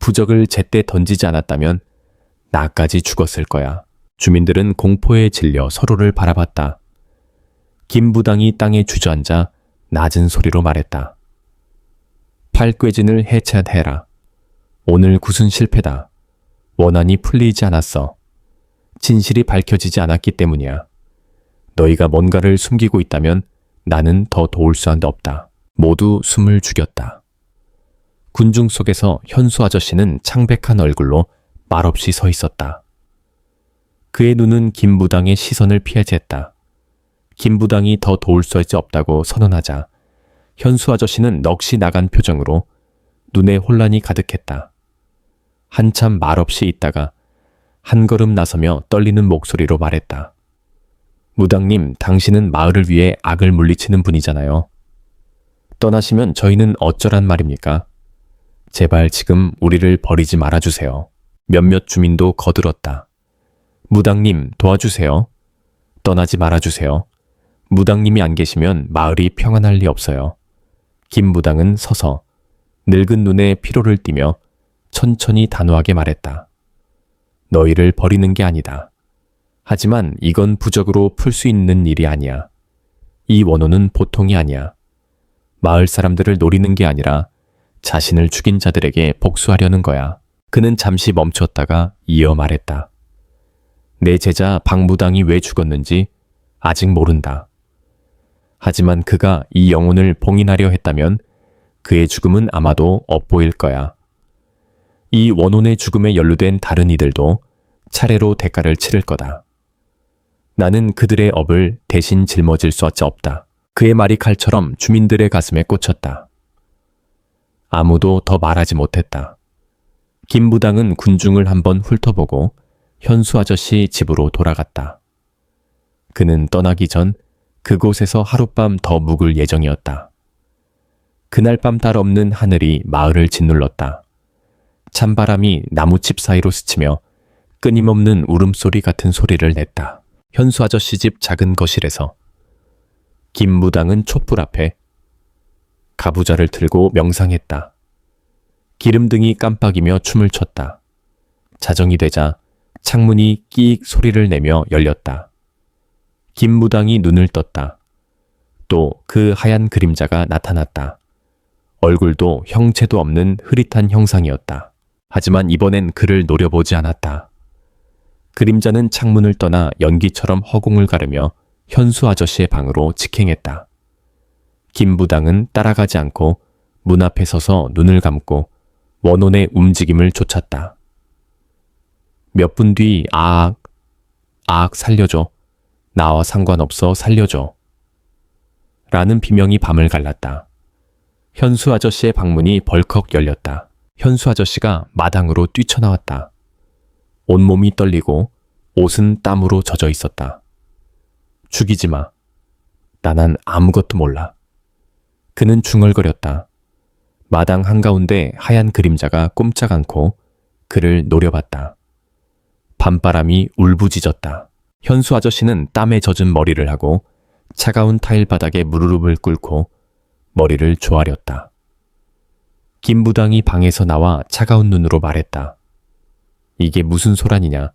부적을 제때 던지지 않았다면 나까지 죽었을 거야. 주민들은 공포에 질려 서로를 바라봤다. 김무당이 땅에 주저앉아 낮은 소리로 말했다. 팔괘진을 해체해라. 오늘 굿은 실패다. 원한이 풀리지 않았어. 진실이 밝혀지지 않았기 때문이야. 너희가 뭔가를 숨기고 있다면 나는 더 도울 수 없다. 모두 숨을 죽였다. 군중 속에서 현수 아저씨는 창백한 얼굴로 말없이 서 있었다. 그의 눈은 김무당의 시선을 피하지 했다. 김무당이 더 도울 수 없다고 선언하자 현수 아저씨는 넋이 나간 표정으로 눈에 혼란이 가득했다. 한참 말없이 있다가 한 걸음 나서며 떨리는 목소리로 말했다. 무당님, 당신은 마을을 위해 악을 물리치는 분이잖아요. 떠나시면 저희는 어쩌란 말입니까? 제발 지금 우리를 버리지 말아주세요. 몇몇 주민도 거들었다. 무당님, 도와주세요. 떠나지 말아주세요. 무당님이 안 계시면 마을이 평안할 리 없어요. 김무당은 서서 늙은 눈에 피로를 띠며 천천히 단호하게 말했다. 너희를 버리는 게 아니다. 하지만 이건 부적으로 풀 수 있는 일이 아니야. 이 원호는 보통이 아니야. 마을 사람들을 노리는 게 아니라 자신을 죽인 자들에게 복수하려는 거야. 그는 잠시 멈췄다가 이어 말했다. 내 제자 박무당이 왜 죽었는지 아직 모른다. 하지만 그가 이 영혼을 봉인하려 했다면 그의 죽음은 아마도 엇보일 거야. 이 원혼의 죽음에 연루된 다른 이들도 차례로 대가를 치를 거다. 나는 그들의 업을 대신 짊어질 수 없다. 그의 말이 칼처럼 주민들의 가슴에 꽂혔다. 아무도 더 말하지 못했다. 김 부당은 군중을 한번 훑어보고 현수 아저씨 집으로 돌아갔다. 그는 떠나기 전 그곳에서 하룻밤 더 묵을 예정이었다. 그날 밤 달 없는 하늘이 마을을 짓눌렀다. 찬바람이 나무칩 사이로 스치며 끊임없는 울음소리 같은 소리를 냈다. 현수 아저씨 집 작은 거실에서 김 부당은 촛불 앞에 가부좌를 틀고 명상했다. 기름등이 깜빡이며 춤을 췄다. 자정이 되자 창문이 끼익 소리를 내며 열렸다. 김 부당이 눈을 떴다. 또 그 하얀 그림자가 나타났다. 얼굴도 형체도 없는 흐릿한 형상이었다. 하지만 이번엔 그를 노려보지 않았다. 그림자는 창문을 떠나 연기처럼 허공을 가르며 현수 아저씨의 방으로 직행했다. 김 부당은 따라가지 않고 문 앞에 서서 눈을 감고 원혼의 움직임을 쫓았다. 몇 분 뒤 아악 살려줘. 나와 상관없어 살려줘. 라는 비명이 밤을 갈랐다. 현수 아저씨의 방문이 벌컥 열렸다. 현수 아저씨가 마당으로 뛰쳐나왔다. 온몸이 떨리고 옷은 땀으로 젖어 있었다. 죽이지 마. 나는 아무것도 몰라. 그는 중얼거렸다. 마당 한가운데 하얀 그림자가 꼼짝 않고 그를 노려봤다. 밤바람이 울부짖었다. 현수 아저씨는 땀에 젖은 머리를 하고 차가운 타일 바닥에 무릎을 꿇고 머리를 조아렸다. 김 부당이 방에서 나와 차가운 눈으로 말했다. 이게 무슨 소란이냐.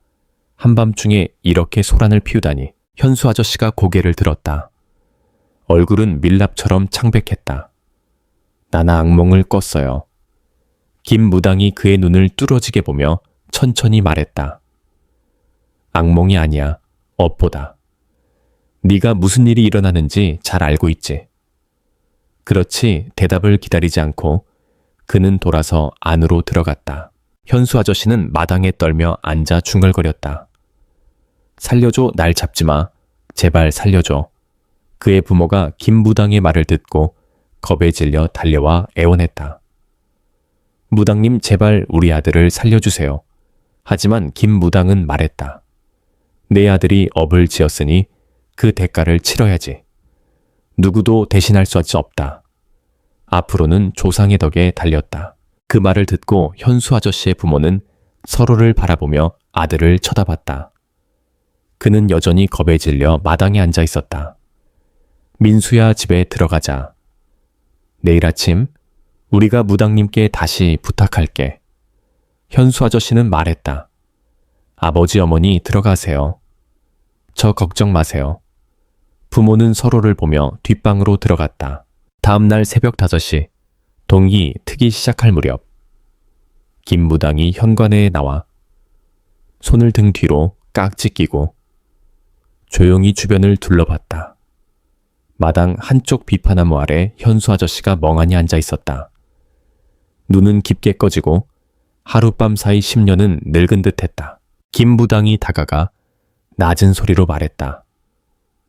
한밤중에 이렇게 소란을 피우다니. 현수 아저씨가 고개를 들었다. 얼굴은 밀랍처럼 창백했다. 나나 악몽을 꿨어요. 김 무당이 그의 눈을 뚫어지게 보며 천천히 말했다. 악몽이 아니야. 업보다. 네가 무슨 일이 일어나는지 잘 알고 있지. 그렇지. 대답을 기다리지 않고 그는 돌아서 안으로 들어갔다. 현수 아저씨는 마당에 떨며 앉아 중얼거렸다. 살려줘. 날 잡지 마. 제발 살려줘. 그의 부모가 김 무당의 말을 듣고 겁에 질려 달려와 애원했다. 무당님 제발 우리 아들을 살려주세요. 하지만 김 무당은 말했다. 내 아들이 업을 지었으니 그 대가를 치러야지. 누구도 대신할 수 없다. 앞으로는 조상의 덕에 달렸다. 그 말을 듣고 현수 아저씨의 부모는 서로를 바라보며 아들을 쳐다봤다. 그는 여전히 겁에 질려 마당에 앉아 있었다. 민수야 집에 들어가자. 내일 아침 우리가 무당님께 다시 부탁할게. 현수 아저씨는 말했다. 아버지 어머니 들어가세요. 저 걱정 마세요. 부모는 서로를 보며 뒷방으로 들어갔다. 다음 날 새벽 5시 동이 트기 시작할 무렵 김 무당이 현관에 나와 손을 등 뒤로 깍지 끼고 조용히 주변을 둘러봤다. 마당 한쪽 비파나무 아래 현수 아저씨가 멍하니 앉아 있었다. 눈은 깊게 꺼지고 하룻밤 사이 10년은 늙은 듯했다. 김 무당이 다가가 낮은 소리로 말했다.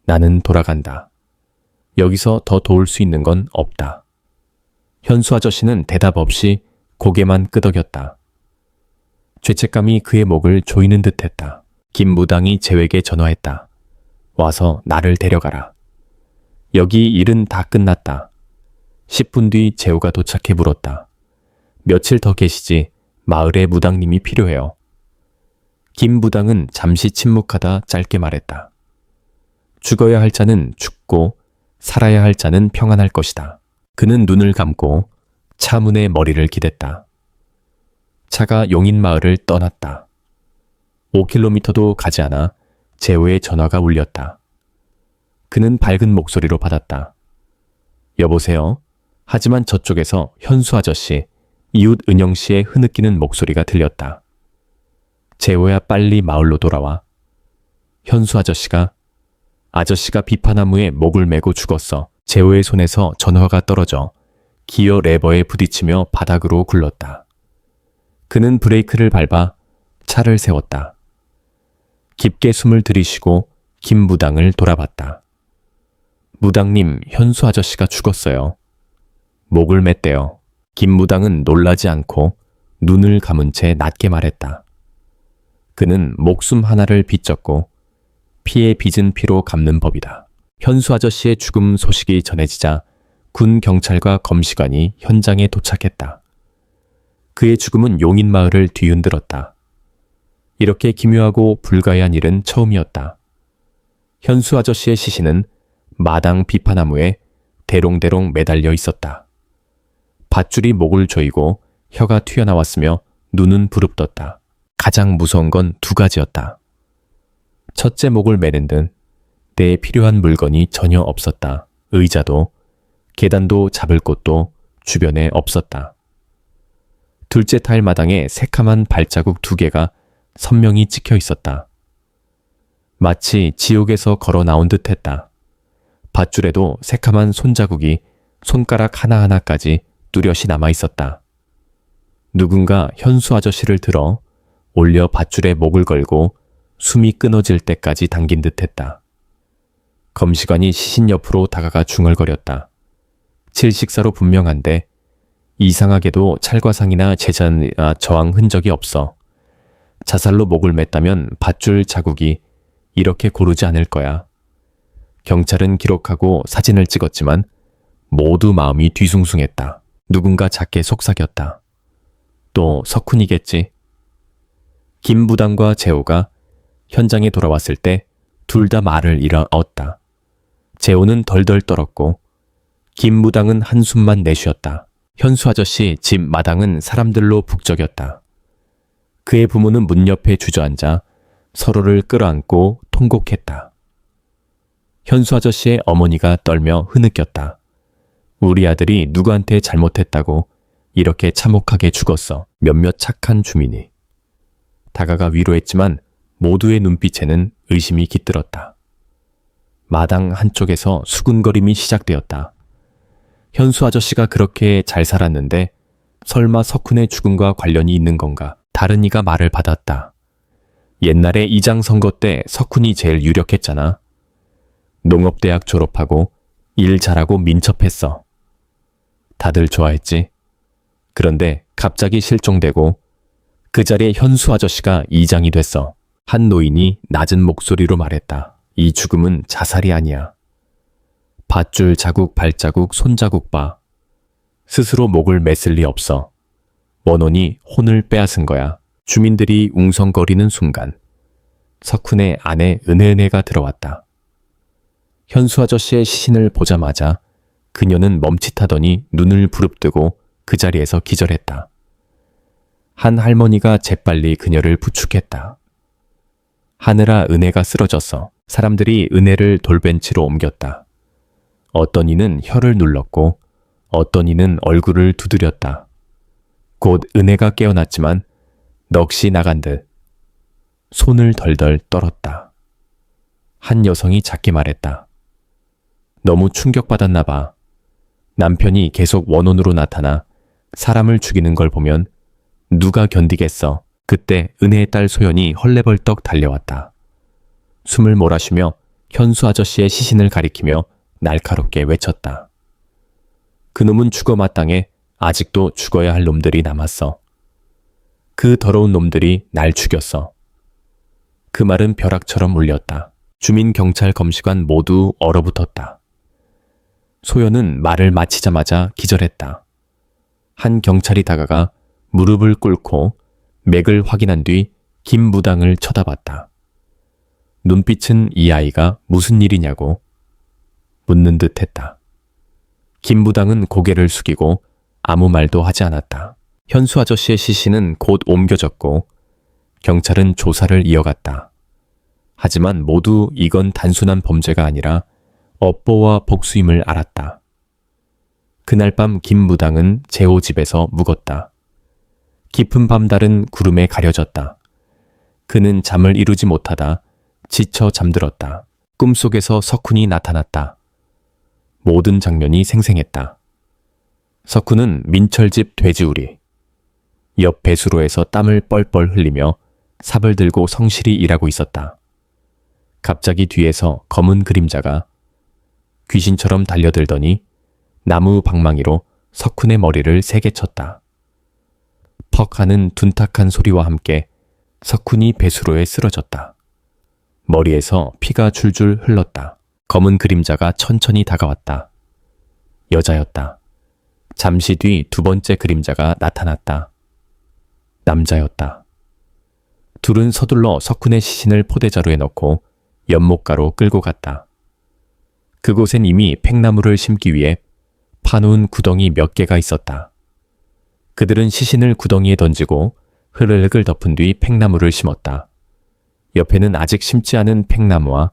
나는 돌아간다. 여기서 더 도울 수 있는 건 없다. 현수 아저씨는 대답 없이 고개만 끄덕였다. 죄책감이 그의 목을 조이는 듯했다. 김 무당이 재에게 전화했다. 와서 나를 데려가라. 여기 일은 다 끝났다. 10분 뒤 재호가 도착해 물었다. 며칠 더 계시지. 마을에 무당님이 필요해요. 김 무당은 잠시 침묵하다 짧게 말했다. 죽어야 할 자는 죽고 살아야 할 자는 평안할 것이다. 그는 눈을 감고 차 문에 머리를 기댔다. 차가 용인마을을 떠났다. 5km도 가지 않아 재호의 전화가 울렸다. 그는 밝은 목소리로 받았다. 여보세요? 하지만 저쪽에서 현수 아저씨, 이웃 은영 씨의 흐느끼는 목소리가 들렸다. 재호야, 빨리 마을로 돌아와. 현수 아저씨가 비파나무에 목을 메고 죽었어. 재호의 손에서 전화가 떨어져 기어 레버에 부딪히며 바닥으로 굴렀다. 그는 브레이크를 밟아 차를 세웠다. 깊게 숨을 들이쉬고 김 무당을 돌아봤다. 무당님, 현수 아저씨가 죽었어요. 목을 맸대요. 김 무당은 놀라지 않고 눈을 감은 채 낮게 말했다. 그는 목숨 하나를 빚졌고 피에 빚은 피로 갚는 법이다. 현수 아저씨의 죽음 소식이 전해지자 군 경찰과 검시관이 현장에 도착했다. 그의 죽음은 용인마을을 뒤흔들었다. 이렇게 기묘하고 불가해한 일은 처음이었다. 현수 아저씨의 시신은 마당 비파나무에 대롱대롱 매달려 있었다. 밧줄이 목을 조이고 혀가 튀어나왔으며 눈은 부릅떴다. 가장 무서운 건 두 가지였다. 첫째, 목을 매는 등 때에 필요한 물건이 전혀 없었다. 의자도 계단도 잡을 곳도 주변에 없었다. 둘째, 타일 마당에 새카만 발자국 2개가 선명히 찍혀 있었다. 마치 지옥에서 걸어 나온 듯했다. 밧줄에도 새카만 손자국이 손가락 하나하나까지 뚜렷이 남아 있었다. 누군가 현수 아저씨를 들어 올려 밧줄에 목을 걸고 숨이 끊어질 때까지 당긴 듯했다. 검시관이 시신 옆으로 다가가 중얼거렸다. 질식사로 분명한데 이상하게도 찰과상이나 재산이나 저항 흔적이 없어. 자살로 목을 맸다면 밧줄 자국이 이렇게 고르지 않을 거야. 경찰은 기록하고 사진을 찍었지만 모두 마음이 뒤숭숭했다. 누군가 작게 속삭였다. 또 석훈이겠지. 김 부당과 재호가 현장에 돌아왔을 때 둘 다 말을 잃어얻었다. 재호는 덜덜 떨었고 김 무당은 한숨만 내쉬었다. 현수 아저씨 집 마당은 사람들로 북적였다. 그의 부모는 문 옆에 주저앉아 서로를 끌어안고 통곡했다. 현수 아저씨의 어머니가 떨며 흐느꼈다. 우리 아들이 누구한테 잘못했다고 이렇게 참혹하게 죽었어. 몇몇 착한 주민이 다가가 위로했지만 모두의 눈빛에는 의심이 깃들었다. 마당 한쪽에서 수군거림이 시작되었다. 현수 아저씨가 그렇게 잘 살았는데 설마 석훈의 죽음과 관련이 있는 건가? 다른 이가 말을 받았다. 옛날에 이장 선거 때 석훈이 제일 유력했잖아. 농업대학 졸업하고 일 잘하고 민첩했어. 다들 좋아했지. 그런데 갑자기 실종되고 그 자리에 현수 아저씨가 이장이 됐어. 한 노인이 낮은 목소리로 말했다. 이 죽음은 자살이 아니야. 밧줄 자국, 발자국, 손자국 봐. 스스로 목을 맸을 리 없어. 원혼이 혼을 빼앗은 거야. 주민들이 웅성거리는 순간 석훈의 아내 은혜가 들어왔다. 현수 아저씨의 시신을 보자마자 그녀는 멈칫하더니 눈을 부릅뜨고 그 자리에서 기절했다. 한 할머니가 재빨리 그녀를 부축했다. 하늘아, 은혜가 쓰러졌어. 사람들이 은혜를 돌벤치로 옮겼다. 어떤 이는 혀를 눌렀고 어떤 이는 얼굴을 두드렸다. 곧 은혜가 깨어났지만 넋이 나간 듯 손을 덜덜 떨었다. 한 여성이 작게 말했다. 너무 충격받았나 봐. 남편이 계속 원혼으로 나타나 사람을 죽이는 걸 보면 누가 견디겠어. 그때 은혜의 딸 소연이 헐레벌떡 달려왔다. 숨을 몰아쉬며 현수 아저씨의 시신을 가리키며 날카롭게 외쳤다. 그놈은 죽어 마땅해. 아직도 죽어야 할 놈들이 남았어. 그 더러운 놈들이 날 죽였어. 그 말은 벼락처럼 울렸다. 주민, 경찰, 검시관 모두 얼어붙었다. 소연은 말을 마치자마자 기절했다. 한 경찰이 다가가 무릎을 꿇고 맥을 확인한 뒤 김 무당을 쳐다봤다. 눈빛은 이 아이가 무슨 일이냐고 묻는 듯 했다. 김 무당은 고개를 숙이고 아무 말도 하지 않았다. 현수 아저씨의 시신은 곧 옮겨졌고 경찰은 조사를 이어갔다. 하지만 모두 이건 단순한 범죄가 아니라 업보와 복수임을 알았다. 그날 밤 김무당은 재호 집에서 묵었다. 깊은 밤달은 구름에 가려졌다. 그는 잠을 이루지 못하다 지쳐 잠들었다. 꿈속에서 석훈이 나타났다. 모든 장면이 생생했다. 석훈은 민철집 돼지우리. 옆 배수로에서 땀을 뻘뻘 흘리며 삽을 들고 성실히 일하고 있었다. 갑자기 뒤에서 검은 그림자가 귀신처럼 달려들더니 나무 방망이로 석훈의 머리를 세게 쳤다. 퍽 하는 둔탁한 소리와 함께 석훈이 배수로에 쓰러졌다. 머리에서 피가 줄줄 흘렀다. 검은 그림자가 천천히 다가왔다. 여자였다. 잠시 뒤 두 번째 그림자가 나타났다. 남자였다. 둘은 서둘러 석훈의 시신을 포대자루에 넣고 연못가로 끌고 갔다. 그곳엔 이미 팽나무를 심기 위해 파놓은 구덩이 몇 개가 있었다. 그들은 시신을 구덩이에 던지고 흐르륵을 덮은 뒤 팽나무를 심었다. 옆에는 아직 심지 않은 팽나무와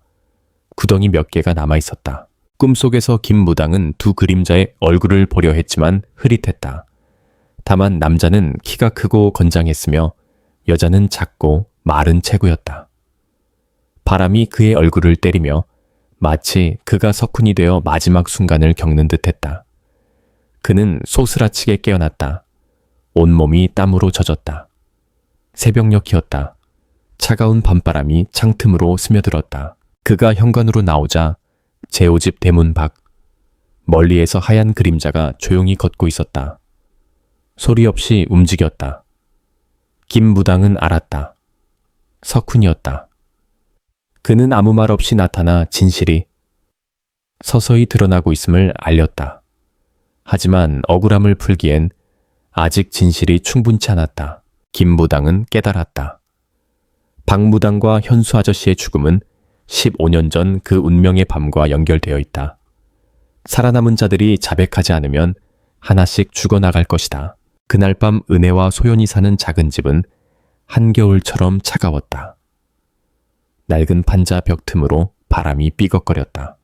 구덩이 몇 개가 남아 있었다. 꿈속에서 김무당은 두 그림자의 얼굴을 보려 했지만 흐릿했다. 다만 남자는 키가 크고 건장했으며 여자는 작고 마른 체구였다. 바람이 그의 얼굴을 때리며 마치 그가 석훈이 되어 마지막 순간을 겪는 듯했다. 그는 소스라치게 깨어났다. 온몸이 땀으로 젖었다. 새벽녘이었다. 차가운 밤바람이 창틈으로 스며들었다. 그가 현관으로 나오자 재호집 대문 밖 멀리에서 하얀 그림자가 조용히 걷고 있었다. 소리 없이 움직였다. 김무당은 알았다. 석훈이었다. 그는 아무 말 없이 나타나 진실이 서서히 드러나고 있음을 알렸다. 하지만 억울함을 풀기엔 아직 진실이 충분치 않았다. 김무당은 깨달았다. 박무당과 현수 아저씨의 죽음은 15년 전 그 운명의 밤과 연결되어 있다. 살아남은 자들이 자백하지 않으면 하나씩 죽어나갈 것이다. 그날 밤 은혜와 소연이 사는 작은 집은 한겨울처럼 차가웠다. 낡은 판자 벽 틈으로 바람이 삐걱거렸다.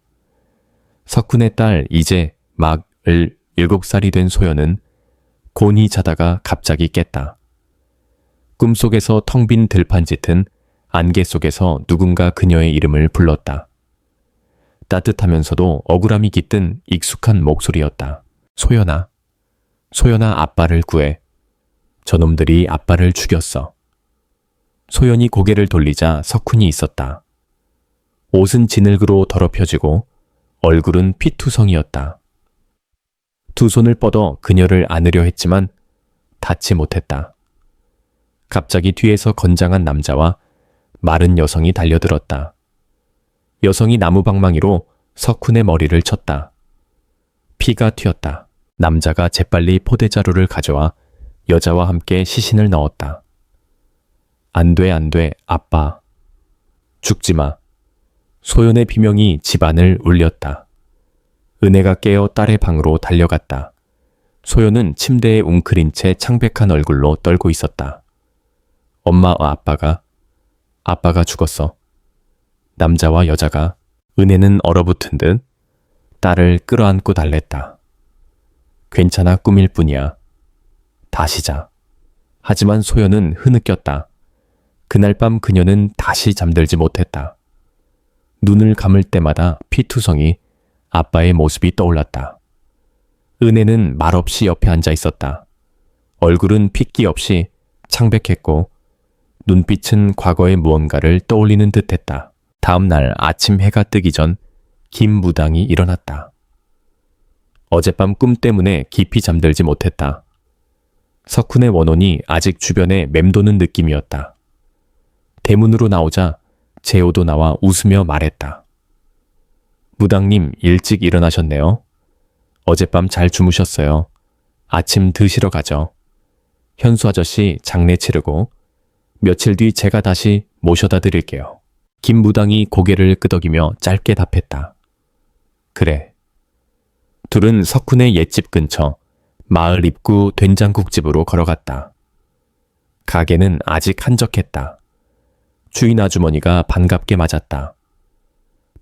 석훈의 딸 이제 막 7살이 된 소연은 곤히 자다가 갑자기 깼다. 꿈속에서 텅 빈 들판 짙은 안개 속에서 누군가 그녀의 이름을 불렀다. 따뜻하면서도 억울함이 깃든 익숙한 목소리였다. 소연아, 소연아 아빠를 구해. 저놈들이 아빠를 죽였어. 소연이 고개를 돌리자 석훈이 있었다. 옷은 진흙으로 더럽혀지고 얼굴은 피투성이었다. 두 손을 뻗어 그녀를 안으려 했지만 닿지 못했다. 갑자기 뒤에서 건장한 남자와 마른 여성이 달려들었다. 여성이 나무방망이로 석훈의 머리를 쳤다. 피가 튀었다. 남자가 재빨리 포대자루를 가져와 여자와 함께 시신을 넣었다. 안 돼, 안 돼, 아빠. 죽지 마. 소연의 비명이 집안을 울렸다. 은혜가 깨어 딸의 방으로 달려갔다. 소연은 침대에 웅크린 채 창백한 얼굴로 떨고 있었다. 엄마와 아빠가 죽었어. 남자와 여자가 은혜는 얼어붙은 듯 딸을 끌어안고 달랬다. 괜찮아, 꿈일 뿐이야. 다시 자. 하지만 소연은 흐느꼈다. 그날 밤 그녀는 다시 잠들지 못했다. 눈을 감을 때마다 피투성이 아빠의 모습이 떠올랐다. 은혜는 말없이 옆에 앉아 있었다. 얼굴은 핏기 없이 창백했고 눈빛은 과거의 무언가를 떠올리는 듯했다. 다음 날 아침 해가 뜨기 전 김무당이 일어났다. 어젯밤 꿈 때문에 깊이 잠들지 못했다. 석훈의 원혼이 아직 주변에 맴도는 느낌이었다. 대문으로 나오자 재호도 나와 웃으며 말했다. 무당님 일찍 일어나셨네요. 어젯밤 잘 주무셨어요. 아침 드시러 가죠. 현수 아저씨 장례 치르고 며칠 뒤 제가 다시 모셔다 드릴게요. 김무당이 고개를 끄덕이며 짧게 답했다. 그래. 둘은 석훈의 옛집 근처 마을 입구 된장국집으로 걸어갔다. 가게는 아직 한적했다. 주인 아주머니가 반갑게 맞았다.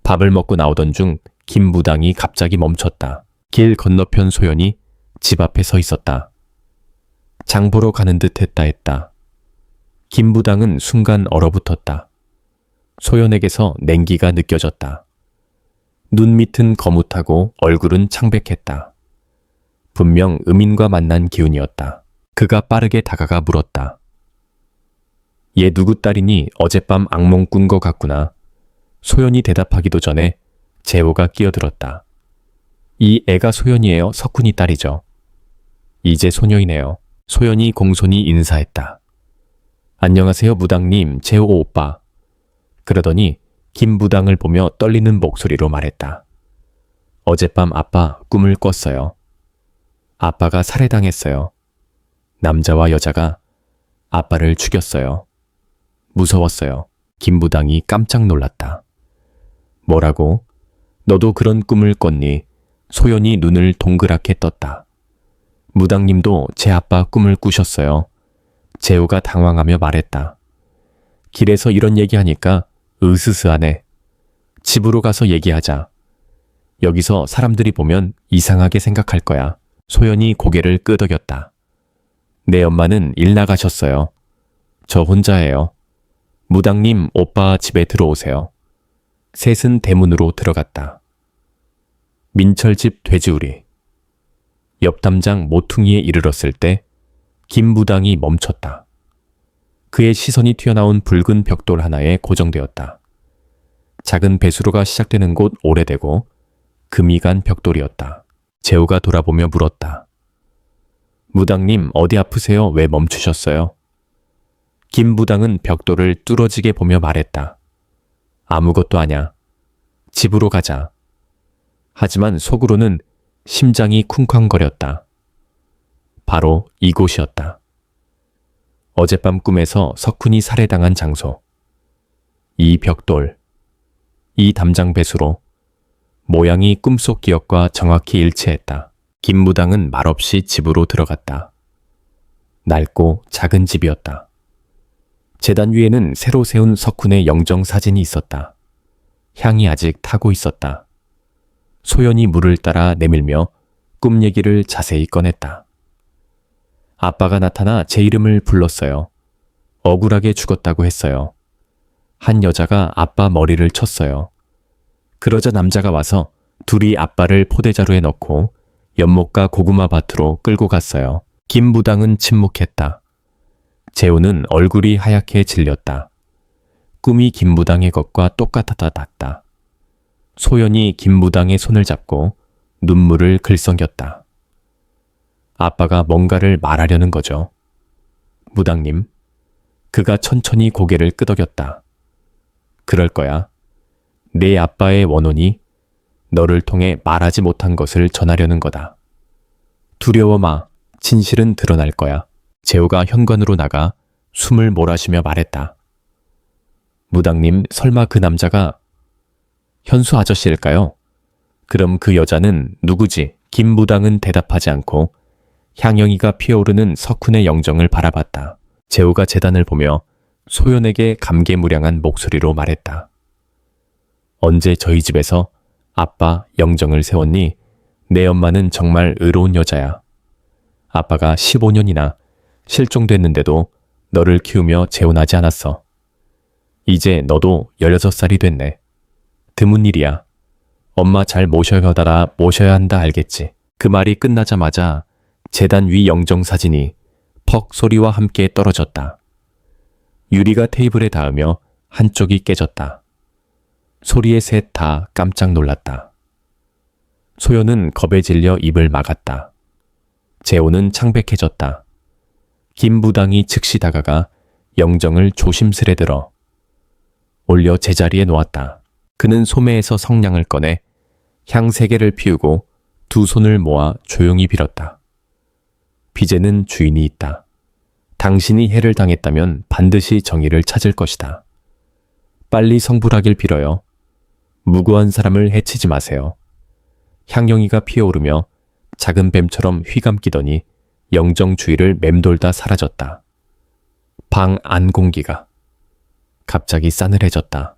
밥을 먹고 나오던 중 김부당이 갑자기 멈췄다. 길 건너편 소연이 집 앞에 서 있었다. 장 보러 가는 듯 했다. 김부당은 순간 얼어붙었다. 소연에게서 냉기가 느껴졌다. 눈 밑은 거뭇하고 얼굴은 창백했다. 분명 음인과 만난 기운이었다. 그가 빠르게 다가가 물었다. 얘 누구 딸이니 어젯밤 악몽 꾼 거 같구나. 소연이 대답하기도 전에 재호가 끼어들었다. 이 애가 소연이에요. 석훈이 딸이죠. 이제 소녀이네요. 소연이 공손히 인사했다. 안녕하세요 무당님, 재호 오빠. 그러더니 김부당을 보며 떨리는 목소리로 말했다. 어젯밤 아빠 꿈을 꿨어요. 아빠가 살해당했어요. 남자와 여자가 아빠를 죽였어요. 무서웠어요. 김부당이 깜짝 놀랐다. 뭐라고? 너도 그런 꿈을 꿨니? 소연이 눈을 동그랗게 떴다. 무당님도 제 아빠 꿈을 꾸셨어요. 재호가 당황하며 말했다. 길에서 이런 얘기하니까 으스스하네. 집으로 가서 얘기하자. 여기서 사람들이 보면 이상하게 생각할 거야. 소연이 고개를 끄덕였다. 내 엄마는 일 나가셨어요. 저 혼자예요. 무당님, 오빠 집에 들어오세요. 셋은 대문으로 들어갔다. 민철집 돼지우리. 옆 담장 모퉁이에 이르렀을 때 김부당이 멈췄다. 그의 시선이 튀어나온 붉은 벽돌 하나에 고정되었다. 작은 배수로가 시작되는 곳 오래되고 금이 간 벽돌이었다. 재호가 돌아보며 물었다. 무당님 어디 아프세요? 왜 멈추셨어요? 김부당은 벽돌을 뚫어지게 보며 말했다. 아무것도 아냐. 집으로 가자. 하지만 속으로는 심장이 쿵쾅거렸다. 바로 이곳이었다. 어젯밤 꿈에서 석훈이 살해당한 장소. 이 벽돌, 이 담장 배수로, 모양이 꿈속 기억과 정확히 일치했다. 김부당은 말없이 집으로 들어갔다. 낡고 작은 집이었다. 재단 위에는 새로 세운 석훈의 영정 사진이 있었다. 향이 아직 타고 있었다. 소연이 물을 따라 내밀며 꿈 얘기를 자세히 꺼냈다. 아빠가 나타나 제 이름을 불렀어요. 억울하게 죽었다고 했어요. 한 여자가 아빠 머리를 쳤어요. 그러자 남자가 와서 둘이 아빠를 포대자루에 넣고 연못가 고구마 밭으로 끌고 갔어요. 김부당은 침묵했다. 재호는 얼굴이 하얗게 질렸다. 꿈이 김부당의 것과 똑같았다. 소연이 김부당의 손을 잡고 눈물을 글썽겼다. 아빠가 뭔가를 말하려는 거죠. 무당님. 그가 천천히 고개를 끄덕였다. 그럴 거야. 내 아빠의 원혼이 너를 통해 말하지 못한 것을 전하려는 거다. 두려워 마. 진실은 드러날 거야. 재호가 현관으로 나가 숨을 몰아쉬며 말했다. 무당님, 설마 그 남자가 현수 아저씨일까요? 그럼 그 여자는 누구지? 김부당은 대답하지 않고 향영이가 피어오르는 석훈의 영정을 바라봤다. 재호가 재단을 보며 소연에게 감개무량한 목소리로 말했다. 언제 저희 집에서 아빠 영정을 세웠니? 내 엄마는 정말 의로운 여자야. 아빠가 15년이나 실종됐는데도 너를 키우며 재혼하지 않았어. 이제 너도 16살이 됐네. 드문 일이야. 엄마 잘 모셔야 한다 알겠지. 그 말이 끝나자마자 재단 위 영정사진이 퍽 소리와 함께 떨어졌다. 유리가 테이블에 닿으며 한쪽이 깨졌다. 소리에 셋 다 깜짝 놀랐다. 소연은 겁에 질려 입을 막았다. 재호는 창백해졌다. 김부당이 즉시 다가가 영정을 조심스레 들어 올려 제자리에 놓았다. 그는 소매에서 성냥을 꺼내 향 3개를 피우고 두 손을 모아 조용히 빌었다. 빚에는 주인이 있다. 당신이 해를 당했다면 반드시 정의를 찾을 것이다. 빨리 성불하길 빌어요. 무고한 사람을 해치지 마세요. 향영이가 피어오르며 작은 뱀처럼 휘감기더니 영정 주위를 맴돌다 사라졌다. 방 안 공기가 갑자기 싸늘해졌다.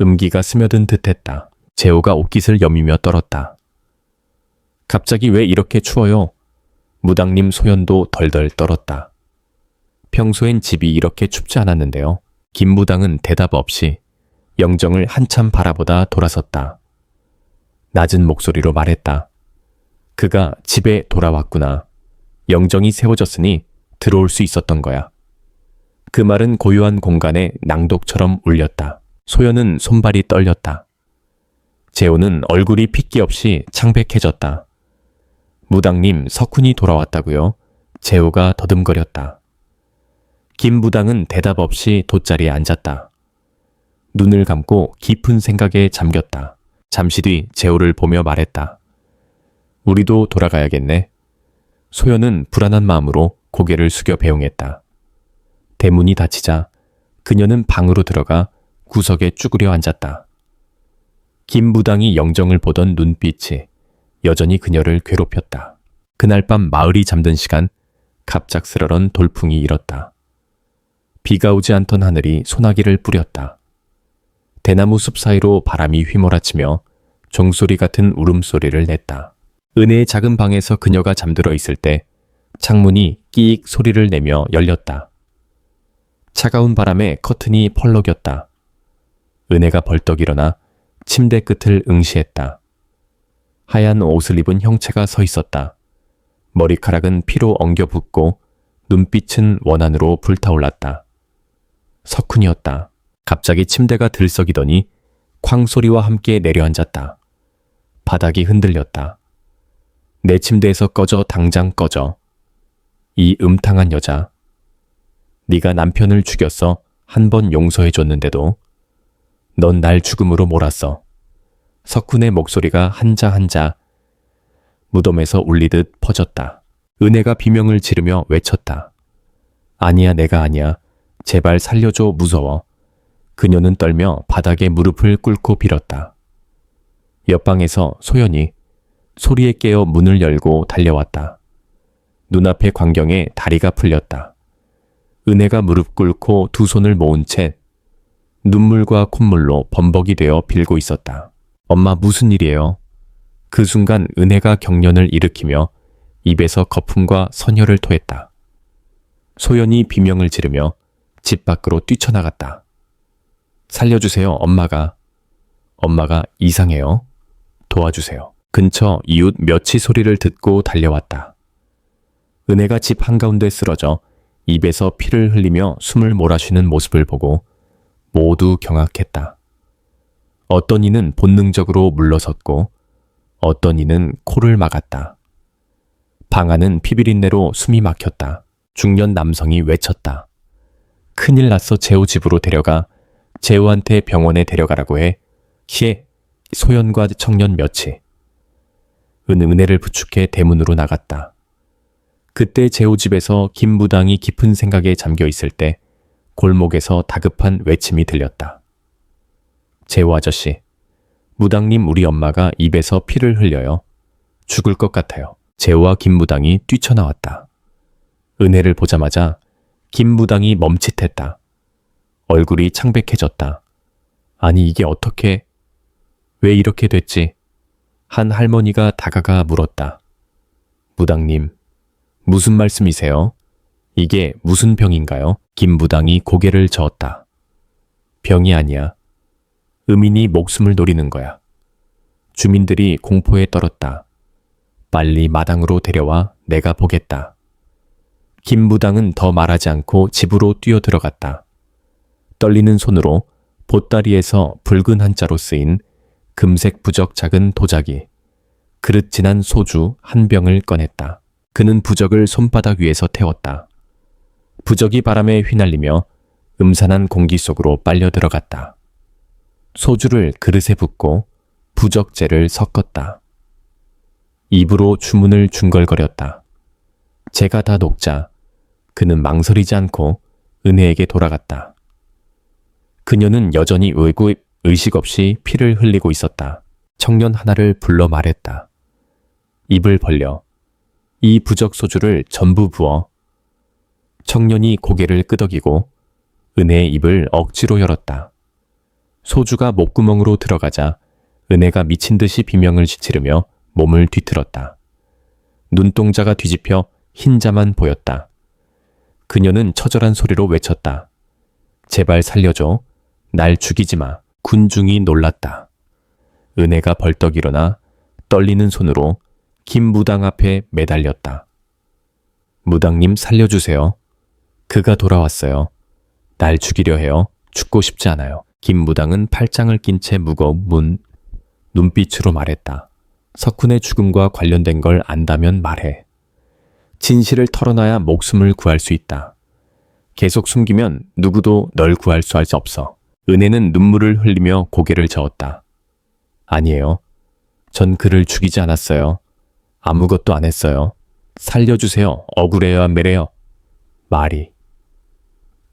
음기가 스며든 듯했다. 재호가 옷깃을 여미며 떨었다. 갑자기 왜 이렇게 추워요? 무당님 소연도 덜덜 떨었다. 평소엔 집이 이렇게 춥지 않았는데요. 김 무당은 대답 없이 영정을 한참 바라보다 돌아섰다. 낮은 목소리로 말했다. 그가 집에 돌아왔구나. 영정이 세워졌으니 들어올 수 있었던 거야. 그 말은 고요한 공간에 낭독처럼 울렸다. 소연은 손발이 떨렸다. 재호는 얼굴이 핏기 없이 창백해졌다. 무당님, 석훈이 돌아왔다고요? 재호가 더듬거렸다. 김 무당은 대답 없이 돗자리에 앉았다. 눈을 감고 깊은 생각에 잠겼다. 잠시 뒤 재호를 보며 말했다. 우리도 돌아가야겠네. 소연은 불안한 마음으로 고개를 숙여 배웅했다. 대문이 닫히자 그녀는 방으로 들어가 구석에 쭈그려 앉았다. 김 무당이 영정을 보던 눈빛이 여전히 그녀를 괴롭혔다. 그날 밤 마을이 잠든 시간 갑작스러운 돌풍이 일었다. 비가 오지 않던 하늘이 소나기를 뿌렸다. 대나무 숲 사이로 바람이 휘몰아치며 종소리 같은 울음소리를 냈다. 은혜의 작은 방에서 그녀가 잠들어 있을 때 창문이 끼익 소리를 내며 열렸다. 차가운 바람에 커튼이 펄럭였다. 은혜가 벌떡 일어나 침대 끝을 응시했다. 하얀 옷을 입은 형체가 서 있었다. 머리카락은 피로 엉겨붙고 눈빛은 원한으로 불타올랐다. 석훈이었다. 갑자기 침대가 들썩이더니 쾅 소리와 함께 내려앉았다. 바닥이 흔들렸다. 내 침대에서 꺼져, 당장 꺼져. 이 음탕한 여자. 네가 남편을 죽였어. 한 번 용서해줬는데도 넌 날 죽음으로 몰았어. 석훈의 목소리가 한자 한자 무덤에서 울리듯 퍼졌다. 은혜가 비명을 지르며 외쳤다. 아니야, 내가 아니야. 제발 살려줘, 무서워. 그녀는 떨며 바닥에 무릎을 꿇고 빌었다. 옆방에서 소연이 소리에 깨어 문을 열고 달려왔다. 눈앞의 광경에 다리가 풀렸다. 은혜가 무릎 꿇고 두 손을 모은 채 눈물과 콧물로 범벅이 되어 빌고 있었다. 엄마, 무슨 일이에요? 그 순간 은혜가 경련을 일으키며 입에서 거품과 선혈을 토했다. 소연이 비명을 지르며 집 밖으로 뛰쳐나갔다. 살려주세요, 엄마가 이상해요. 도와주세요. 근처 이웃 며치 소리를 듣고 달려왔다. 은혜가 집 한가운데 쓰러져 입에서 피를 흘리며 숨을 몰아쉬는 모습을 보고 모두 경악했다. 어떤 이는 본능적으로 물러섰고 어떤 이는 코를 막았다. 방 안은 피비린내로 숨이 막혔다. 중년 남성이 외쳤다. 큰일 났어. 재호 집으로 데려가. 재호한테 병원에 데려가라고 해. 키에 소연과 청년 몇이. 은혜를 부축해 대문으로 나갔다. 그때 재호 집에서 김 무당이 깊은 생각에 잠겨 있을 때 골목에서 다급한 외침이 들렸다. 재호 아저씨, 무당님, 우리 엄마가 입에서 피를 흘려요. 죽을 것 같아요. 재호와 김 무당이 뛰쳐나왔다. 은혜를 보자마자 김 무당이 멈칫했다. 얼굴이 창백해졌다. 아니, 이게 어떻게, 왜 이렇게 됐지? 한 할머니가 다가가 물었다. 무당님, 무슨 말씀이세요? 이게 무슨 병인가요? 김 무당이 고개를 저었다. 병이 아니야. 음인이 목숨을 노리는 거야. 주민들이 공포에 떨었다. 빨리 마당으로 데려와 내가 보겠다. 김 무당은 더 말하지 않고 집으로 뛰어들어갔다. 떨리는 손으로 보따리에서 붉은 한자로 쓰인 금색 부적 작은 도자기, 그릇 지난 소주 한 병을 꺼냈다. 그는 부적을 손바닥 위에서 태웠다. 부적이 바람에 휘날리며 음산한 공기 속으로 빨려 들어갔다. 소주를 그릇에 붓고 부적재를 섞었다. 입으로 주문을 중걸거렸다. 제가 다 녹자 그는 망설이지 않고 은혜에게 돌아갔다. 그녀는 여전히 의식 없이 피를 흘리고 있었다. 청년 하나를 불러 말했다. 입을 벌려 이 부적 소주를 전부 부어 청년이 고개를 끄덕이고 은혜의 입을 억지로 열었다. 소주가 목구멍으로 들어가자 은혜가 미친 듯이 비명을 지르며 몸을 뒤틀었다. 눈동자가 뒤집혀 흰자만 보였다. 그녀는 처절한 소리로 외쳤다. 제발 살려줘. 날 죽이지 마. 군중이 놀랐다. 은혜가 벌떡 일어나 떨리는 손으로 김 무당 앞에 매달렸다. 무당님 살려주세요. 그가 돌아왔어요. 날 죽이려 해요. 죽고 싶지 않아요. 김 무당은 팔짱을 낀 채 무거운 눈빛으로 말했다. 석훈의 죽음과 관련된 걸 안다면 말해. 진실을 털어놔야 목숨을 구할 수 있다. 계속 숨기면 누구도 널 구할 수 없어. 은혜는 눈물을 흘리며 고개를 저었다. 아니에요. 전 그를 죽이지 않았어요. 아무것도 안 했어요. 살려주세요. 억울해요, 매래요. 말이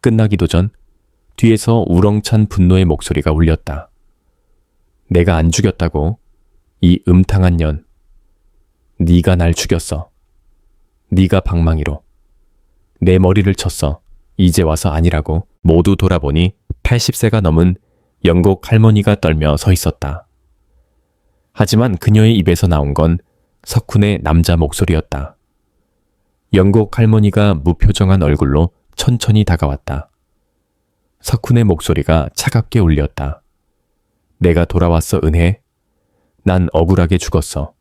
끝나기도 전 뒤에서 우렁찬 분노의 목소리가 울렸다. 내가 안 죽였다고? 이 음탕한 년. 네가 날 죽였어. 네가 방망이로. 내 머리를 쳤어. 이제 와서 아니라고. 모두 돌아보니 80세가 넘은 영국 할머니가 떨며 서 있었다. 하지만 그녀의 입에서 나온 건 석훈의 남자 목소리였다. 영국 할머니가 무표정한 얼굴로 천천히 다가왔다. 석훈의 목소리가 차갑게 울렸다. 내가 돌아왔어, 은혜. 난 억울하게 죽었어.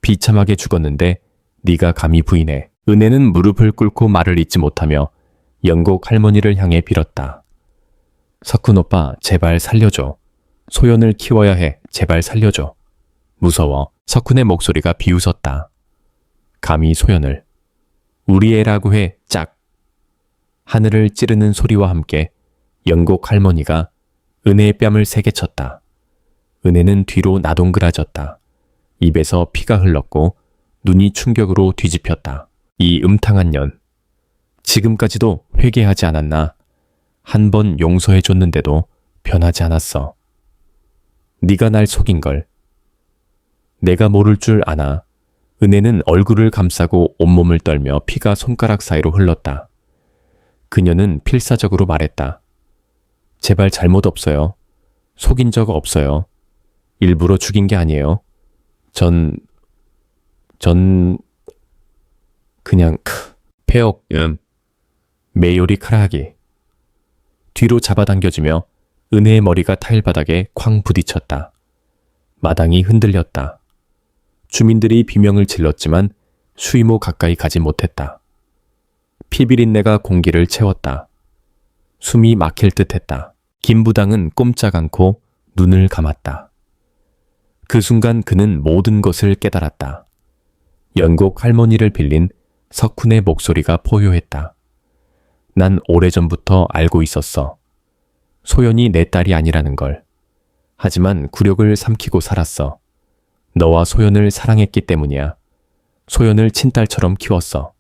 비참하게 죽었는데 네가 감히 부인해. 은혜는 무릎을 꿇고 말을 잇지 못하며 영국 할머니를 향해 빌었다. 석훈 오빠, 제발 살려줘. 소연을 키워야 해. 제발 살려줘. 무서워. 석훈의 목소리가 비웃었다. 감히 소연을. 우리 애라고 해, 짝. 하늘을 찌르는 소리와 함께 영국 할머니가 은혜의 뺨을 세게 쳤다. 은혜는 뒤로 나동그라졌다. 입에서 피가 흘렀고 눈이 충격으로 뒤집혔다. 이 음탕한 년. 지금까지도 회개하지 않았나? 한 번 용서해줬는데도 변하지 않았어. 네가 날 속인걸. 내가 모를 줄 아나. 은혜는 얼굴을 감싸고 온몸을 떨며 피가 손가락 사이로 흘렀다. 그녀는 필사적으로 말했다. 제발 잘못 없어요. 속인 적 없어요. 일부러 죽인 게 아니에요. 그냥 폐옥, 메요리 카라하기. 뒤로 잡아당겨지며 은혜의 머리가 타일 바닥에 쾅 부딪혔다. 마당이 흔들렸다. 주민들이 비명을 질렀지만 수이모 가까이 가지 못했다. 피비린내가 공기를 채웠다. 숨이 막힐 듯했다. 김부당은 꼼짝 않고 눈을 감았다. 그 순간 그는 모든 것을 깨달았다. 영국 할머니를 빌린 석훈의 목소리가 포효했다. 난 오래전부터 알고 있었어. 소연이 내 딸이 아니라는 걸. 하지만 굴욕을 삼키고 살았어. 너와 소연을 사랑했기 때문이야. 소연을 친딸처럼 키웠어.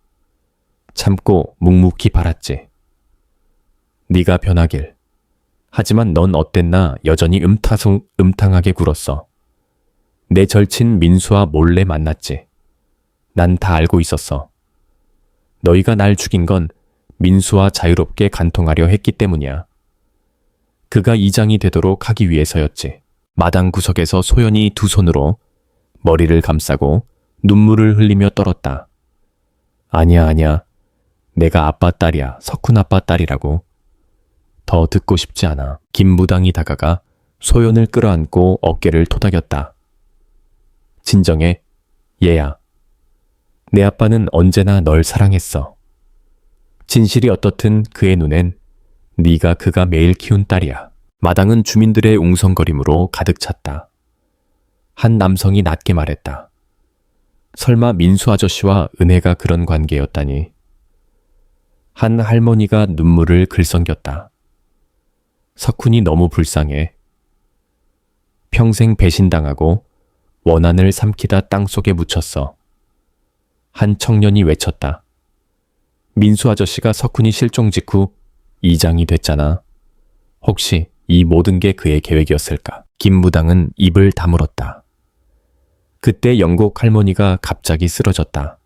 참고 묵묵히 바랐지. 네가 변하길. 하지만 넌 어땠나 여전히 음탕하게 굴었어. 내 절친 민수와 몰래 만났지. 난 다 알고 있었어. 너희가 날 죽인 건 민수와 자유롭게 간통하려 했기 때문이야. 그가 이장이 되도록 하기 위해서였지. 마당 구석에서 소연이 두 손으로 머리를 감싸고 눈물을 흘리며 떨었다. 아니야. 내가 아빠 딸이야. 석훈 아빠 딸이라고. 더 듣고 싶지 않아. 김무당이 다가가 소연을 끌어안고 어깨를 토닥였다. 진정해. 얘야. 내 아빠는 언제나 널 사랑했어. 진실이 어떻든 그의 눈엔 네가 그가 매일 키운 딸이야. 마당은 주민들의 웅성거림으로 가득 찼다. 한 남성이 낮게 말했다. 설마 민수 아저씨와 은혜가 그런 관계였다니. 한 할머니가 눈물을 글썽겼다. 석훈이 너무 불쌍해. 평생 배신당하고 원한을 삼키다 땅속에 묻혔어. 한 청년이 외쳤다. 민수 아저씨가 석훈이 실종 직후 이장이 됐잖아. 혹시 이 모든 게 그의 계획이었을까? 김무당은 입을 다물었다. 그때 영곡 할머니가 갑자기 쓰러졌다.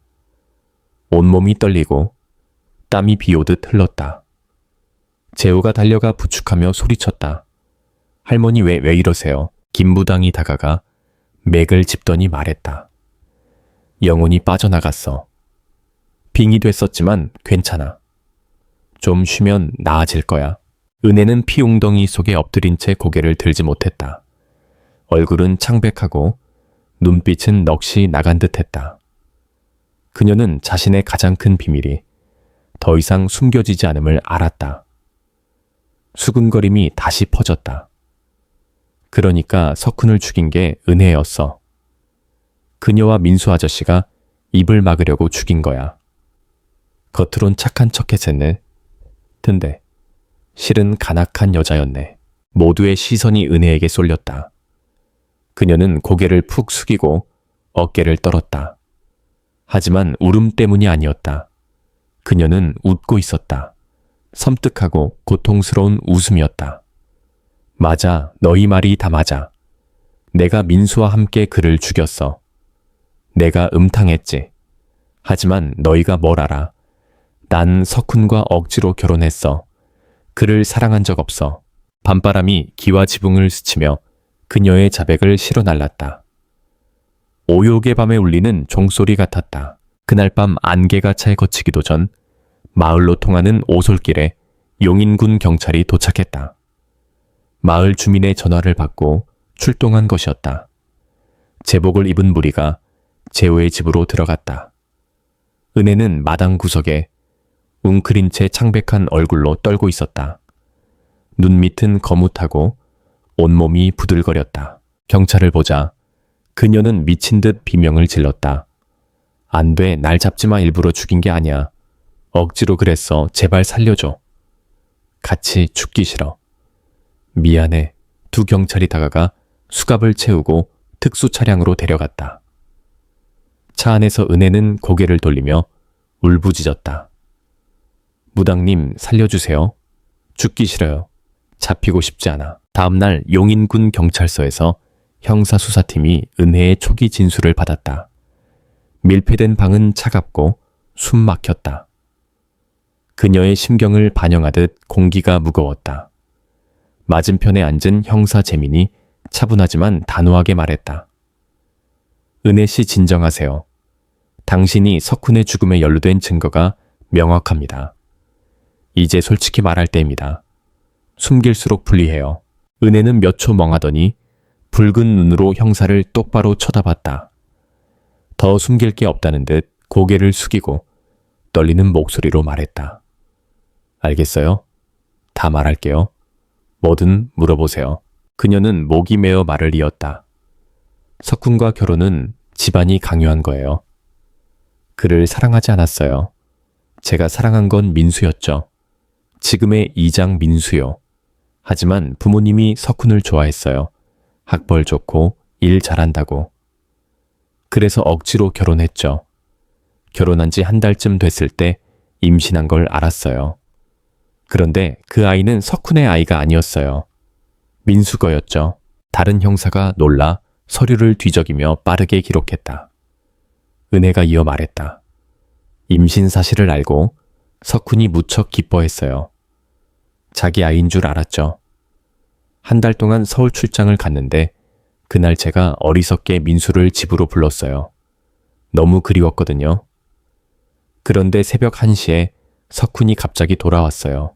온몸이 떨리고 땀이 비오듯 흘렀다. 재호가 달려가 부축하며 소리쳤다. 할머니 왜 이러세요? 김부당이 다가가 맥을 짚더니 말했다. 영혼이 빠져나갔어. 빙이 됐었지만 괜찮아. 좀 쉬면 나아질 거야. 은혜는 피웅덩이 속에 엎드린 채 고개를 들지 못했다. 얼굴은 창백하고 눈빛은 넋이 나간 듯했다. 그녀는 자신의 가장 큰 비밀이 더 이상 숨겨지지 않음을 알았다. 수근거림이 다시 퍼졌다. 그러니까 석훈을 죽인 게 은혜였어. 그녀와 민수 아저씨가 입을 막으려고 죽인 거야. 겉으론 착한 척했었네. 근데 실은 간악한 여자였네. 모두의 시선이 은혜에게 쏠렸다. 그녀는 고개를 푹 숙이고 어깨를 떨었다. 하지만 울음 때문이 아니었다. 그녀는 웃고 있었다. 섬뜩하고 고통스러운 웃음이었다. 맞아, 너희 말이 다 맞아. 내가 민수와 함께 그를 죽였어. 내가 음탕했지. 하지만 너희가 뭘 알아? 난 석훈과 억지로 결혼했어. 그를 사랑한 적 없어. 밤바람이 기와 지붕을 스치며 그녀의 자백을 실어날랐다. 오욕의 밤에 울리는 종소리 같았다. 그날 밤 안개가 차에 거치기도 전 마을로 통하는 오솔길에 용인군 경찰이 도착했다. 마을 주민의 전화를 받고 출동한 것이었다. 제복을 입은 무리가 재호의 집으로 들어갔다. 은혜는 마당 구석에 웅크린 채 창백한 얼굴로 떨고 있었다. 눈 밑은 거뭇하고 온몸이 부들거렸다. 경찰을 보자 그녀는 미친 듯 비명을 질렀다. 안 돼, 날 잡지 마. 일부러 죽인 게 아니야. 억지로 그랬어. 제발 살려줘. 같이 죽기 싫어. 미안해. 두 경찰이 다가가 수갑을 채우고 특수 차량으로 데려갔다. 차 안에서 은혜는 고개를 돌리며 울부짖었다. 무당님, 살려주세요. 죽기 싫어요. 잡히고 싶지 않아. 다음날 용인군 경찰서에서 형사수사팀이 은혜의 초기 진술을 받았다. 밀폐된 방은 차갑고 숨 막혔다. 그녀의 심경을 반영하듯 공기가 무거웠다. 맞은편에 앉은 형사 재민이 차분하지만 단호하게 말했다. 은혜 씨, 진정하세요. 당신이 석훈의 죽음에 연루된 증거가 명확합니다. 이제 솔직히 말할 때입니다. 숨길수록 불리해요. 은혜는 몇 초 멍하더니 붉은 눈으로 형사를 똑바로 쳐다봤다. 더 숨길 게 없다는 듯 고개를 숙이고 떨리는 목소리로 말했다. 알겠어요? 다 말할게요. 뭐든 물어보세요. 그녀는 목이 메어 말을 이었다. 석훈과 결혼은 집안이 강요한 거예요. 그를 사랑하지 않았어요. 제가 사랑한 건 민수였죠. 지금의 이장 민수요. 하지만 부모님이 석훈을 좋아했어요. 학벌 좋고 일 잘한다고. 그래서 억지로 결혼했죠. 결혼한 지 한 달쯤 됐을 때 임신한 걸 알았어요. 그런데 그 아이는 석훈의 아이가 아니었어요. 민수 거였죠. 다른 형사가 놀라 서류를 뒤적이며 빠르게 기록했다. 은혜가 이어 말했다. 임신 사실을 알고 석훈이 무척 기뻐했어요. 자기 아이인 줄 알았죠. 한 달 동안 서울 출장을 갔는데 그날 제가 어리석게 민수를 집으로 불렀어요. 너무 그리웠거든요. 그런데 새벽 1시에 석훈이 갑자기 돌아왔어요.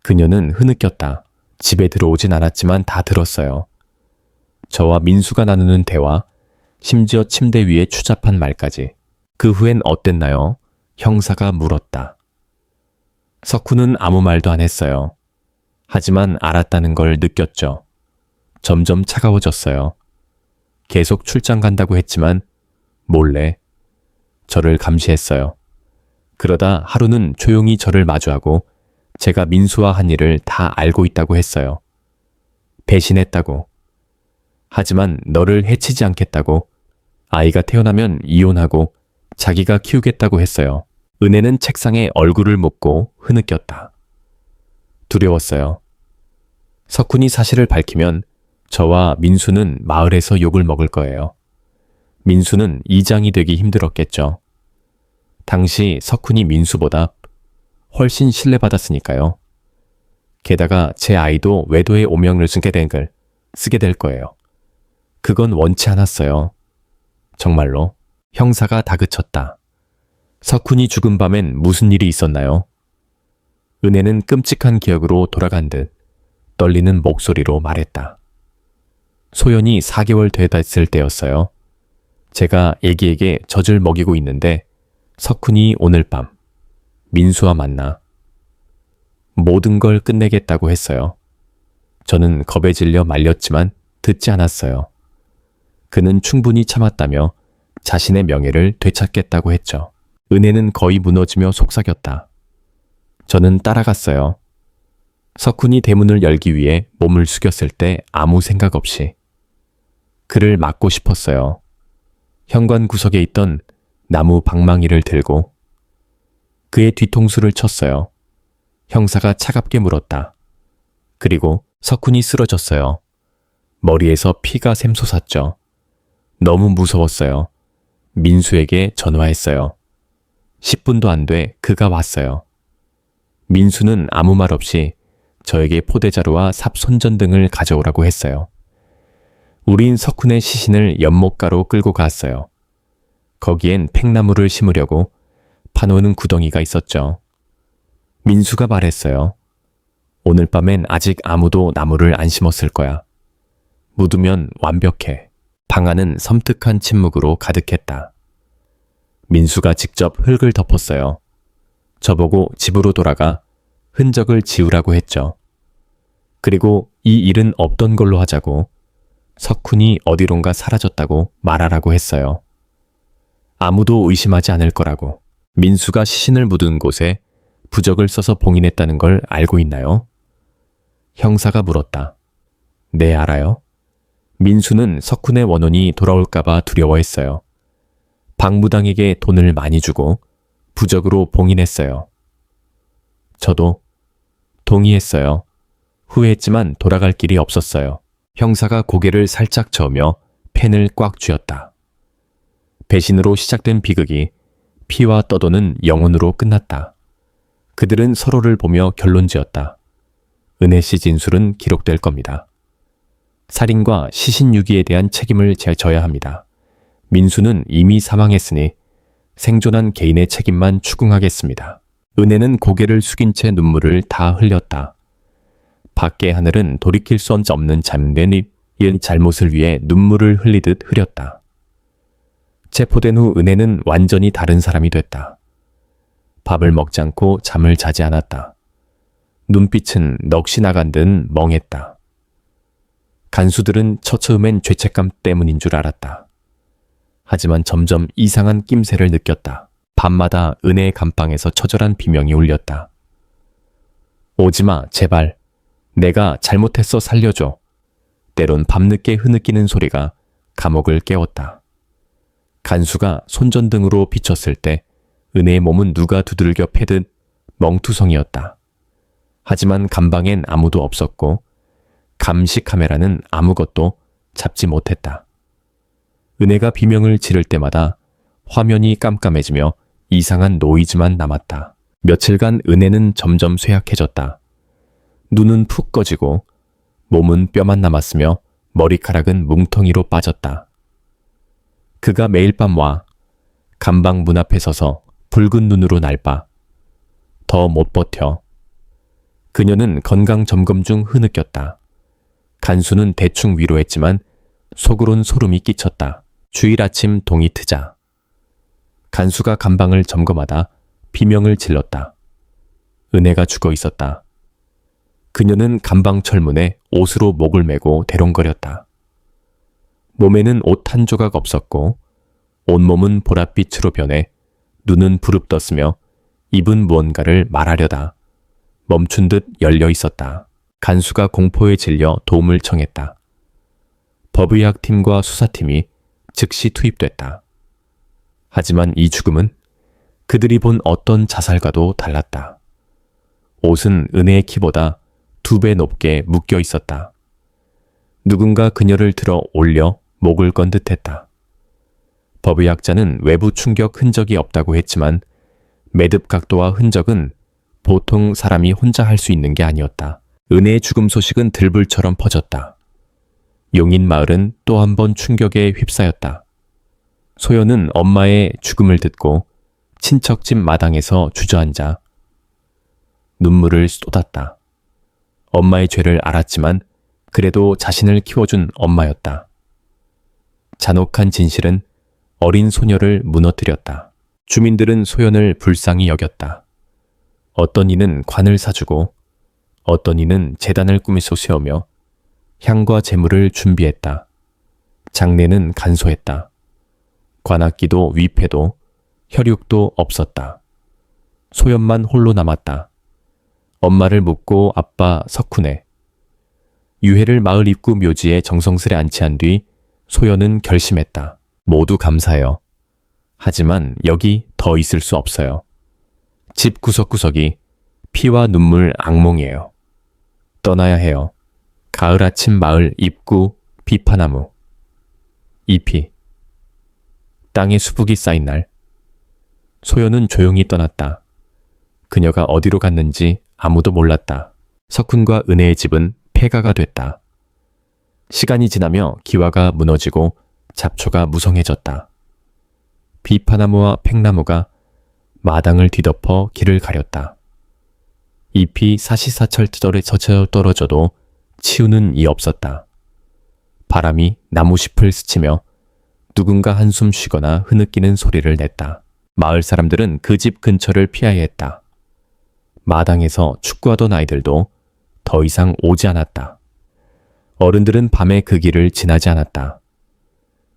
그녀는 흐느꼈다. 집에 들어오진 않았지만 다 들었어요. 저와 민수가 나누는 대화, 심지어 침대 위에 추잡한 말까지. 그 후엔 어땠나요? 형사가 물었다. 석훈은 아무 말도 안 했어요. 하지만 알았다는 걸 느꼈죠. 점점 차가워졌어요. 계속 출장 간다고 했지만 몰래 저를 감시했어요. 그러다 하루는 조용히 저를 마주하고 제가 민수와 한 일을 다 알고 있다고 했어요. 배신했다고. 하지만 너를 해치지 않겠다고. 아이가 태어나면 이혼하고 자기가 키우겠다고 했어요. 은혜는 책상에 얼굴을 묻고 흐느꼈다. 두려웠어요. 석훈이 사실을 밝히면 저와 민수는 마을에서 욕을 먹을 거예요. 민수는 이장이 되기 힘들었겠죠. 당시 석훈이 민수보다 훨씬 신뢰받았으니까요. 게다가 제 아이도 외도의 오명을 쓰게 될 거예요. 그건 원치 않았어요. 정말로. 형사가 다그쳤다. 석훈이 죽은 밤엔 무슨 일이 있었나요? 은혜는 끔찍한 기억으로 돌아간 듯 떨리는 목소리로 말했다. 소연이 4개월 됐을 때였어요. 제가 애기에게 젖을 먹이고 있는데 석훈이 오늘 밤 민수와 만나 모든 걸 끝내겠다고 했어요. 저는 겁에 질려 말렸지만 듣지 않았어요. 그는 충분히 참았다며 자신의 명예를 되찾겠다고 했죠. 은혜는 거의 무너지며 속삭였다. 저는 따라갔어요. 석훈이 대문을 열기 위해 몸을 숙였을 때 아무 생각 없이 그를 막고 싶었어요. 현관 구석에 있던 나무 방망이를 들고 그의 뒤통수를 쳤어요. 형사가 차갑게 물었다. 그리고 석훈이 쓰러졌어요. 머리에서 피가 샘솟았죠. 너무 무서웠어요. 민수에게 전화했어요. 10분도 안 돼 그가 왔어요. 민수는 아무 말 없이 저에게 포대자루와 삽손전등을 가져오라고 했어요. 우린 석훈의 시신을 연못가로 끌고 갔어요. 거기엔 팽나무를 심으려고 파놓는 구덩이가 있었죠. 민수가 말했어요. 오늘 밤엔 아직 아무도 나무를 안 심었을 거야. 묻으면 완벽해. 방 안은 섬뜩한 침묵으로 가득했다. 민수가 직접 흙을 덮었어요. 저보고 집으로 돌아가 흔적을 지우라고 했죠. 그리고 이 일은 없던 걸로 하자고 석훈이 어디론가 사라졌다고 말하라고 했어요. 아무도 의심하지 않을 거라고. 민수가 시신을 묻은 곳에 부적을 써서 봉인했다는 걸 알고 있나요? 형사가 물었다. 네, 알아요. 민수는 석훈의 원혼이 돌아올까봐 두려워했어요. 박무당에게 돈을 많이 주고 부적으로 봉인했어요. 저도 동의했어요. 후회했지만 돌아갈 길이 없었어요. 형사가 고개를 살짝 저으며 펜을 꽉 쥐었다. 배신으로 시작된 비극이 피와 떠도는 영혼으로 끝났다. 그들은 서로를 보며 결론지었다. 은혜 씨 진술은 기록될 겁니다. 살인과 시신 유기에 대한 책임을 져야 합니다. 민수는 이미 사망했으니 생존한 개인의 책임만 추궁하겠습니다. 은혜는 고개를 숙인 채 눈물을 다 흘렸다. 밖의 하늘은 돌이킬 수 없는 잠든 잘못을 위해 눈물을 흘리듯 흐렸다. 체포된 후 은혜는 완전히 다른 사람이 됐다. 밥을 먹지 않고 잠을 자지 않았다. 눈빛은 넋이 나간 듯 멍했다. 간수들은 처음엔 죄책감 때문인 줄 알았다. 하지만 점점 이상한 낌새를 느꼈다. 밤마다 은혜의 감방에서 처절한 비명이 울렸다. 오지마, 제발. 내가 잘못했어, 살려줘. 때론 밤늦게 흐느끼는 소리가 감옥을 깨웠다. 간수가 손전등으로 비쳤을 때 은혜의 몸은 누가 두들겨 패듯 멍투성이었다. 하지만 감방엔 아무도 없었고 감시 카메라는 아무것도 잡지 못했다. 은혜가 비명을 지를 때마다 화면이 깜깜해지며 이상한 노이즈만 남았다. 며칠간 은혜는 점점 쇠약해졌다. 눈은 푹 꺼지고 몸은 뼈만 남았으며 머리카락은 뭉텅이로 빠졌다. 그가 매일 밤 와 감방 문 앞에 서서 붉은 눈으로 날 봐. 더 못 버텨. 그녀는 건강 점검 중 흐느꼈다. 간수는 대충 위로했지만 속으론 소름이 끼쳤다. 주일 아침 동이 트자 간수가 감방을 점검하다 비명을 질렀다. 은혜가 죽어 있었다. 그녀는 감방 철문에 옷으로 목을 메고 대롱거렸다. 몸에는 옷 한 조각 없었고 온몸은 보랏빛으로 변해 눈은 부릅떴으며 입은 무언가를 말하려다 멈춘 듯 열려 있었다. 간수가 공포에 질려 도움을 청했다. 법의학팀과 수사팀이 즉시 투입됐다. 하지만 이 죽음은 그들이 본 어떤 자살과도 달랐다. 옷은 은혜의 키보다 2배 높게 묶여 있었다. 누군가 그녀를 들어 올려 목을 건 듯했다. 법의학자는 외부 충격 흔적이 없다고 했지만 매듭 각도와 흔적은 보통 사람이 혼자 할 수 있는 게 아니었다. 은혜의 죽음 소식은 들불처럼 퍼졌다. 용인 마을은 또 한 번 충격에 휩싸였다. 소연은 엄마의 죽음을 듣고 친척집 마당에서 주저앉아 눈물을 쏟았다. 엄마의 죄를 알았지만 그래도 자신을 키워준 엄마였다. 잔혹한 진실은 어린 소녀를 무너뜨렸다. 주민들은 소연을 불쌍히 여겼다. 어떤 이는 관을 사주고 어떤 이는 제단을 꾸미서 세우며 향과 제물을 준비했다. 장례는 간소했다. 관악기도 위패도 혈육도 없었다. 소연만 홀로 남았다. 엄마를 묻고 아빠 석훈에 유해를 마을 입구 묘지에 정성스레 안치한 뒤 소연은 결심했다. 모두 감사해요. 하지만 여기 더 있을 수 없어요. 집 구석구석이 피와 눈물 악몽이에요. 떠나야 해요. 가을 아침 마을 입구 비파나무. 잎이 땅에 수북이 쌓인 날 소연은 조용히 떠났다. 그녀가 어디로 갔는지 아무도 몰랐다. 석훈과 은혜의 집은 폐가가 됐다. 시간이 지나며 기와가 무너지고 잡초가 무성해졌다. 비파나무와 팽나무가 마당을 뒤덮어 길을 가렸다. 잎이 사시사철 젖혀 떨어져도 치우는 이 없었다. 바람이 나무잎을 스치며 누군가 한숨 쉬거나 흐느끼는 소리를 냈다. 마을 사람들은 그 집 근처를 피해야 했다. 마당에서 축구하던 아이들도 더 이상 오지 않았다. 어른들은 밤에 그 길을 지나지 않았다.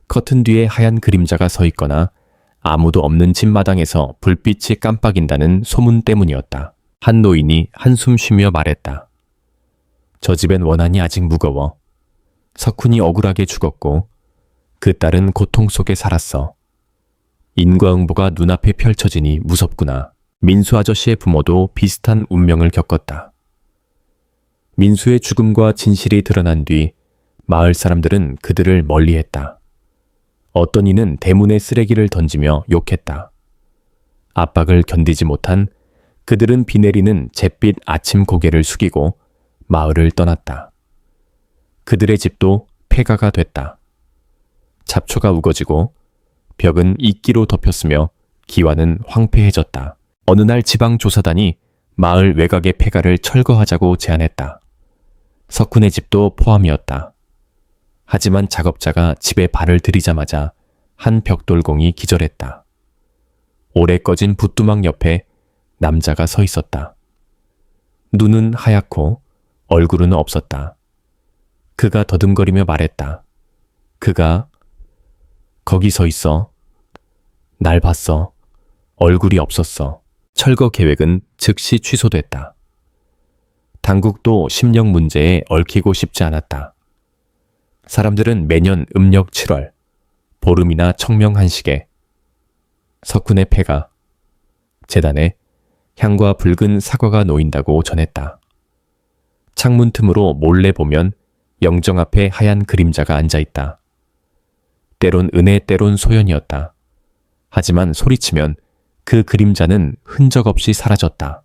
커튼 뒤에 하얀 그림자가 서 있거나 아무도 없는 집 마당에서 불빛이 깜빡인다는 소문 때문이었다. 한 노인이 한숨 쉬며 말했다. 저 집엔 원한이 아직 무거워. 석훈이 억울하게 죽었고 그 딸은 고통 속에 살았어. 인과응보가 눈앞에 펼쳐지니 무섭구나. 민수 아저씨의 부모도 비슷한 운명을 겪었다. 민수의 죽음과 진실이 드러난 뒤 마을 사람들은 그들을 멀리했다. 어떤 이는 대문에 쓰레기를 던지며 욕했다. 압박을 견디지 못한 그들은 비 내리는 잿빛 아침 고개를 숙이고 마을을 떠났다. 그들의 집도 폐가가 됐다. 잡초가 우거지고 벽은 이끼로 덮였으며 기와는 황폐해졌다. 어느 날 지방조사단이 마을 외곽의 폐가를 철거하자고 제안했다. 석훈의 집도 포함이었다. 하지만 작업자가 집에 발을 들이자마자 한 벽돌공이 기절했다. 오래 꺼진 붓두막 옆에 남자가 서 있었다. 눈은 하얗고 얼굴은 없었다. 그가 더듬거리며 말했다. 그가 거기 서 있어. 날 봤어. 얼굴이 없었어. 철거 계획은 즉시 취소됐다. 당국도 심령 문제에 얽히고 싶지 않았다. 사람들은 매년 음력 7월 보름이나 청명한식에 석훈의 폐가 제단에 향과 붉은 사과가 놓인다고 전했다. 창문 틈으로 몰래 보면 영정 앞에 하얀 그림자가 앉아있다. 때론 은혜 때론 소연이었다. 하지만 소리치면 그 그림자는 흔적 없이 사라졌다.